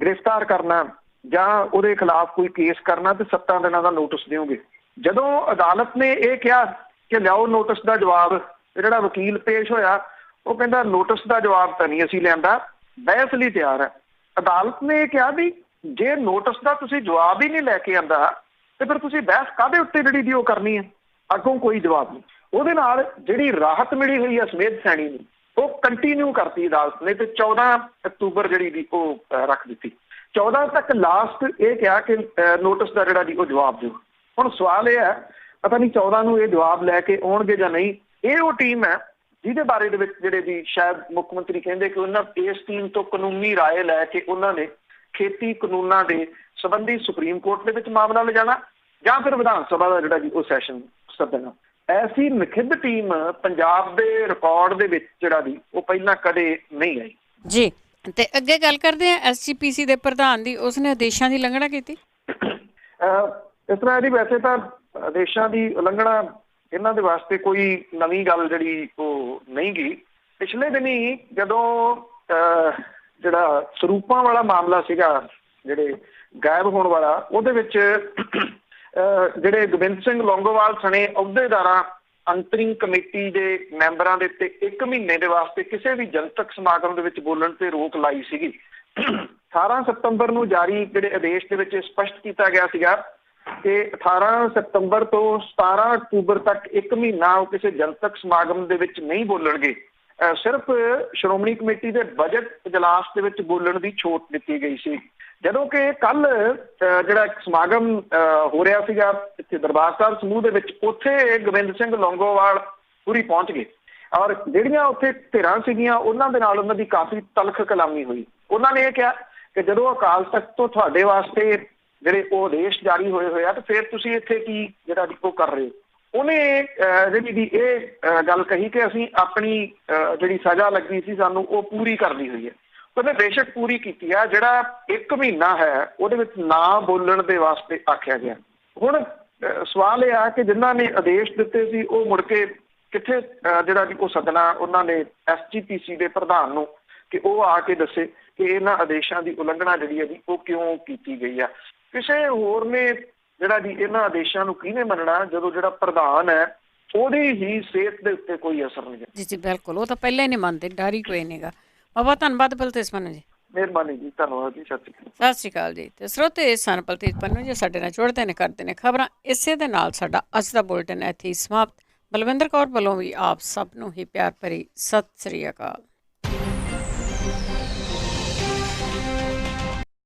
ਗ੍ਰਿਫਤਾਰ ਕਰਨਾ ਜਾਂ ਉਹਦੇ ਖਿਲਾਫ ਕੋਈ ਕੇਸ ਕਰਨਾ ਤੇ 7 ਦਿਨਾਂ ਦਾ ਨੋਟਿਸ ਦਿਓਗੇ। ਜਦੋਂ ਅਦਾਲਤ ਨੇ ਇਹ ਕਿਹਾ ਕਿ ਲਿਆਓ ਨੋਟਿਸ ਦਾ ਜਵਾਬ, ਜਿਹੜਾ ਵਕੀਲ ਪੇਸ਼ ਹੋਇਆ ਉਹ ਕਹਿੰਦਾ ਨੋਟਿਸ ਦਾ ਜਵਾਬ ਤਾਂ ਨਹੀਂ ਅਸੀਂ ਲਿਆਂਦਾ, ਬਹਿਸ ਲਈ ਤਿਆਰ ਹੈ। ਅਦਾਲਤ ਨੇ ਇਹ ਕਿਹਾ ਵੀ ਜੇ ਨੋਟਿਸ ਦਾ ਤੁਸੀਂ ਜਵਾਬ ਹੀ ਨਹੀਂ ਲੈ ਕੇ ਆਂਦਾ ਤੇ ਫਿਰ ਤੁਸੀਂ ਬਹਿਸ ਕਾਹਦੇ ਉੱਤੇ ਜਿਹੜੀ ਦੀ ਉਹ ਕਰਨੀ ਹੈ, ਅੱਗੋਂ ਕੋਈ ਜਵਾਬ ਨਹੀਂ। ਉਹਦੇ ਨਾਲ ਜਿਹੜੀ ਰਾਹਤ ਮਿਲੀ ਹੋਈ ਹੈ ਸੁਮੇਧ ਸੈਣੀ ਨੂੰ ਉਹ ਕੰਟੀਨਿਊ ਕਰਤੀ ਅਦਾਲਤ ਨੇ ਤੇ 14 ਅਕਤੂਬਰ ਜਿਹੜੀ ਦੀ ਉਹ ਰੱਖ ਦਿੱਤੀ। 14 ਤੱਕ ਲਾਸਟ ਇਹ ਕਿਹਾ ਕਿ ਨੋਟਿਸ ਦਾ ਜਿਹੜਾ ਦੀ ਉਹ ਜਵਾਬ ਦਿਓ। ਹੁਣ ਸਵਾਲ ਇਹ ਹੈ ਪਤਾ ਨਹੀਂ 14 ਨੂੰ ਇਹ ਜਵਾਬ ਲੈ ਕੇ ਆਉਣਗੇ ਜਾਂ ਨਹੀਂ। ਇਹ ਉਹ ਟੀਮ ਹੈ ਜਿਹਦੇ ਬਾਰੇ ਦੇ ਵਿੱਚ ਜਿਹੜੇ ਦੀ ਸ਼ਾਇਦ ਮੁੱਖ ਮੰਤਰੀ ਕਹਿੰਦੇ ਕਿ ਉਹਨਾਂ ਇਸ ਟੀਮ ਤੋਂ ਕਾਨੂੰਨੀ ਰਾਏ ਲੈ ਕੇ ਉਹਨਾਂ ਨੇ ਖੇਤੀ ਕਾਨੂੰਨਾਂ ਦੇ ਸੰਬੰਧੀ ਸੁਪਰੀਮ ਕੋਰਟ ਦੇ ਵਿੱਚ ਮਾਮਲਾ ਲਿਜਾਣਾ ਜਾਂ ਫਿਰ ਵਿਧਾਨ ਸਭਾ ਦਾ ਜਿਹੜਾ ਜੀ ਉਹ ਸੈਸ਼ਨ ਸੱਦਣਾ। ਐਸੀ ਨਖਿੱਧ ਟੀਮ ਪੰਜਾਬ ਦੇ ਰਿਕਾਰਡ ਦੇ ਵਿੱਚ ਜਿਹੜਾ ਦੀ ਉਹ ਪਹਿਲਾਂ ਕਦੇ ਨਹੀਂ ਆਈ ਜੀ। ਤੇ ਅੱਗੇ ਗੱਲ ਕਰਦੇ ਹਾਂ ਐਸਜੀਪੀਸੀ ਦੇ ਪ੍ਰਧਾਨ ਦੀ, ਉਸਨੇ ਆਦੇਸ਼ਾਂ ਦੀ ਉਲੰਘਣਾ ਕੀਤੀ। ਇਸ ਤਰ੍ਹਾਂ ਇਹਦੀ ਵੈਸੇ ਤਾਂ ਆਦੇਸ਼ਾਂ ਦੀ ਉਲੰਘਣਾ ਇਹਨਾਂ ਦੇ ਵਾਸਤੇ ਕੋਈ ਨਵੀਂ ਗੱਲ ਜਿਹੜੀ ਉਹ ਨਹੀਂ ਗਈ। ਪਿਛਲੇ ਦਿਨੀ ਜਦੋਂ ਜਿਹੜਾ ਸਰੂਪਾਂ ਵਾਲਾ ਮਾਮਲਾ ਸੀਗਾ ਜਿਹੜੇ ਗਾਇਬ ਹੋਣ ਵਾਲਾ, ਉਹਦੇ ਵਿੱਚ ਜਿਹੜੇ ਗੋਬਿੰਦ ਸਿੰਘ ਲੌਂਗੋਵਾਲ ਸਣੇ ਅਹੁਦੇਦਾਰਾਂ ਅੰਤਰਿੰਗ ਕਮੇਟੀ ਦੇ ਮੈਂਬਰਾਂ ਦੇ ਉੱਤੇ 1 ਮਹੀਨੇ ਦੇ ਵਾਸਤੇ ਕਿਸੇ ਵੀ ਜਨਤਕ ਸਮਾਗਮ ਦੇ ਵਿੱਚ ਬੋਲਣ ਤੇ ਰੋਕ ਲਾਈ ਸੀਗੀ। 18 ਸਤੰਬਰ ਨੂੰ ਜਾਰੀ ਜਿਹੜੇ ਆਦੇਸ਼ ਦੇ ਵਿੱਚ ਸਪਸ਼ਟ ਕੀਤਾ ਗਿਆ ਸੀਗਾ ਕਿ 18 ਸਤੰਬਰ ਤੋਂ 17 ਅਕਤੂਬਰ ਤੱਕ 1 ਮਹੀਨਾ ਉਹ ਕਿਸੇ ਜਨਤਕ ਸਮਾਗਮ ਦੇ ਵਿੱਚ ਨਹੀਂ ਬੋਲਣਗੇ। ਸਿਰਫ ਸ਼੍ਰੋਮਣੀ ਕਮੇਟੀ ਦੇ ਬਜਟ ਇਜਲਾਸ ਦੇ ਵਿੱਚ ਬੋਲਣ ਦੀ ਛੋਟ ਦਿੱਤੀ ਗਈ ਸੀ। ਜਦੋਂ ਕਿ ਕੱਲ ਜਿਹੜਾ ਸਮਾਗਮ ਹੋ ਰਿਹਾ ਸੀਗਾ ਇੱਥੇ ਦਰਬਾਰ ਸਾਹਿਬ ਸਮੂਹ ਦੇ ਵਿੱਚ, ਉੱਥੇ ਗੋਬਿੰਦ ਸਿੰਘ ਲੌਂਗੋਵਾਲ ਪੂਰੀ ਪਹੁੰਚ ਗਏ ਔਰ ਜਿਹੜੀਆਂ ਉੱਥੇ ਧਿਰਾਂ ਸੀਗੀਆਂ ਉਹਨਾਂ ਦੇ ਨਾਲ ਉਹਨਾਂ ਦੀ ਕਾਫੀ ਤਲਖ ਕਲਾਮੀ ਹੋਈ। ਉਹਨਾਂ ਨੇ ਇਹ ਕਿਹਾ ਕਿ ਜਦੋਂ ਅਕਾਲ ਤਖਤ ਤੋਂ ਤੁਹਾਡੇ ਵਾਸਤੇ ਜਿਹੜੇ ਉਹ ਆਦੇਸ਼ ਜਾਰੀ ਹੋਏ ਆ ਤੇ ਫਿਰ ਤੁਸੀਂ ਇੱਥੇ ਕੀ ਜਿਹੜਾ ਉਹ ਕਰ ਰਹੇ ਹੋ। ਉਹਨੇ ਜਿਹੜੀ ਦੀ ਇਹ ਗੱਲ ਕਹੀ ਕਿ ਅਸੀਂ ਆਪਣੀ ਜਿਹੜੀ ਸਜ਼ਾ ਲੱਗੀ ਸੀ ਸਾਨੂੰ ਉਹ ਪੂਰੀ ਕਰਨੀ ਹੋਈ ਹੈ। ਉਹਨੇ ਬੇਸ਼ੱਕ ਪੂਰੀ ਕੀਤੀ ਆ। ਜਿਹੜਾ 1 ਮਹੀਨਾ ਹੈ ਉਹਦੇ ਵਿੱਚ ਨਾ ਬੋਲਣ ਦੇ ਵਾਸਤੇ ਆਖਿਆ ਗਿਆ। ਹੁਣ ਸਵਾਲ ਇਹ ਆ ਕਿ ਜਿਨ੍ਹਾਂ ਨੇ ਆਦੇਸ਼ ਦਿੱਤੇ ਸੀ ਉਹ ਮੁੜ ਕੇ ਕਿੱਥੇ ਜਿਹੜਾ ਕਿ ਉਹ ਸੱਦਣਾ ਉਹਨਾਂ ਨੇ ਐਸਜੀਪੀਸੀ ਦੇ ਪ੍ਰਧਾਨ ਨੂੰ ਕਿ ਉਹ ਆ ਕੇ ਦੱਸੇ ਕਿ ਇਹਨਾਂ ਆਦੇਸ਼ਾਂ ਦੀ ਉਲੰਘਣਾ ਜਿਹੜੀ ਹੈ ਜੀ ਉਹ ਕਿਉਂ ਕੀਤੀ ਗਈ ਆ। ਕਿਸੇ ਹੋਰ ਨੇ ਜਿਹੜਾ ਜੀ ਇਹਨਾਂ ਆਦੇਸ਼ਾਂ ਨੂੰ ਕਿਹਨੇ ਮੰਨਣਾ ਜਦੋਂ ਜਿਹੜਾ ਪ੍ਰਧਾਨ ਹੈ ਉਹਦੀ ਹੀ ਸਿਹਤ ਦੇ ਉੱਤੇ ਕੋਈ ਅਸਰ ਨਹੀਂ ਹੈ। ਜੀ ਜੀ ਬਿਲਕੁਲ, ਉਹ ਤਾਂ ਪਹਿਲਾਂ ਹੀ ਨਹੀਂ ਮੰਨਦੇ, ਡਰ ਹੀ ਕੋਈ ਨਹੀਂਗਾ। ਬਹੁਤ ਧੰਨਵਾਦ ਬਲਤੇਜ ਪੰਨੂ ਜੀ। ਮਿਹਰਬਾਨੀ ਜੀ, ਧੰਨਵਾਦ ਜੀ, ਸਤਿ ਸ਼੍ਰੀ ਸਤਿ ਅਕਾਲ। ਸ਼੍ਰੀ ਅਕਾਲ ਜੀ। ਤੇ ਸਰੋਤੇ ਸਨ ਬਲਤੇਜ ਪੰਨੂ ਜੀ ਸਾਡੇ ਨਾਲ ਜੁੜਦੇ ਨੇ, ਕਰਦੇ ਨੇ ਖਬਰਾਂ। ਇਸੇ ਦੇ ਨਾਲ ਸਾਡਾ ਅੱਜ ਦਾ ਬੁਲੇਟਿਨ ਇੱਥੇ ਹੀ ਸਮਾਪਤ। ਬਲਵਿੰਦਰ ਕੌਰ ਵੱਲੋਂ ਵੀ ਆਪ ਸਭ ਨੂੰ ਹੀ ਪਿਆਰ ਭਰੀ ਸਤਿ ਸ਼੍ਰੀ ਅਕਾਲ।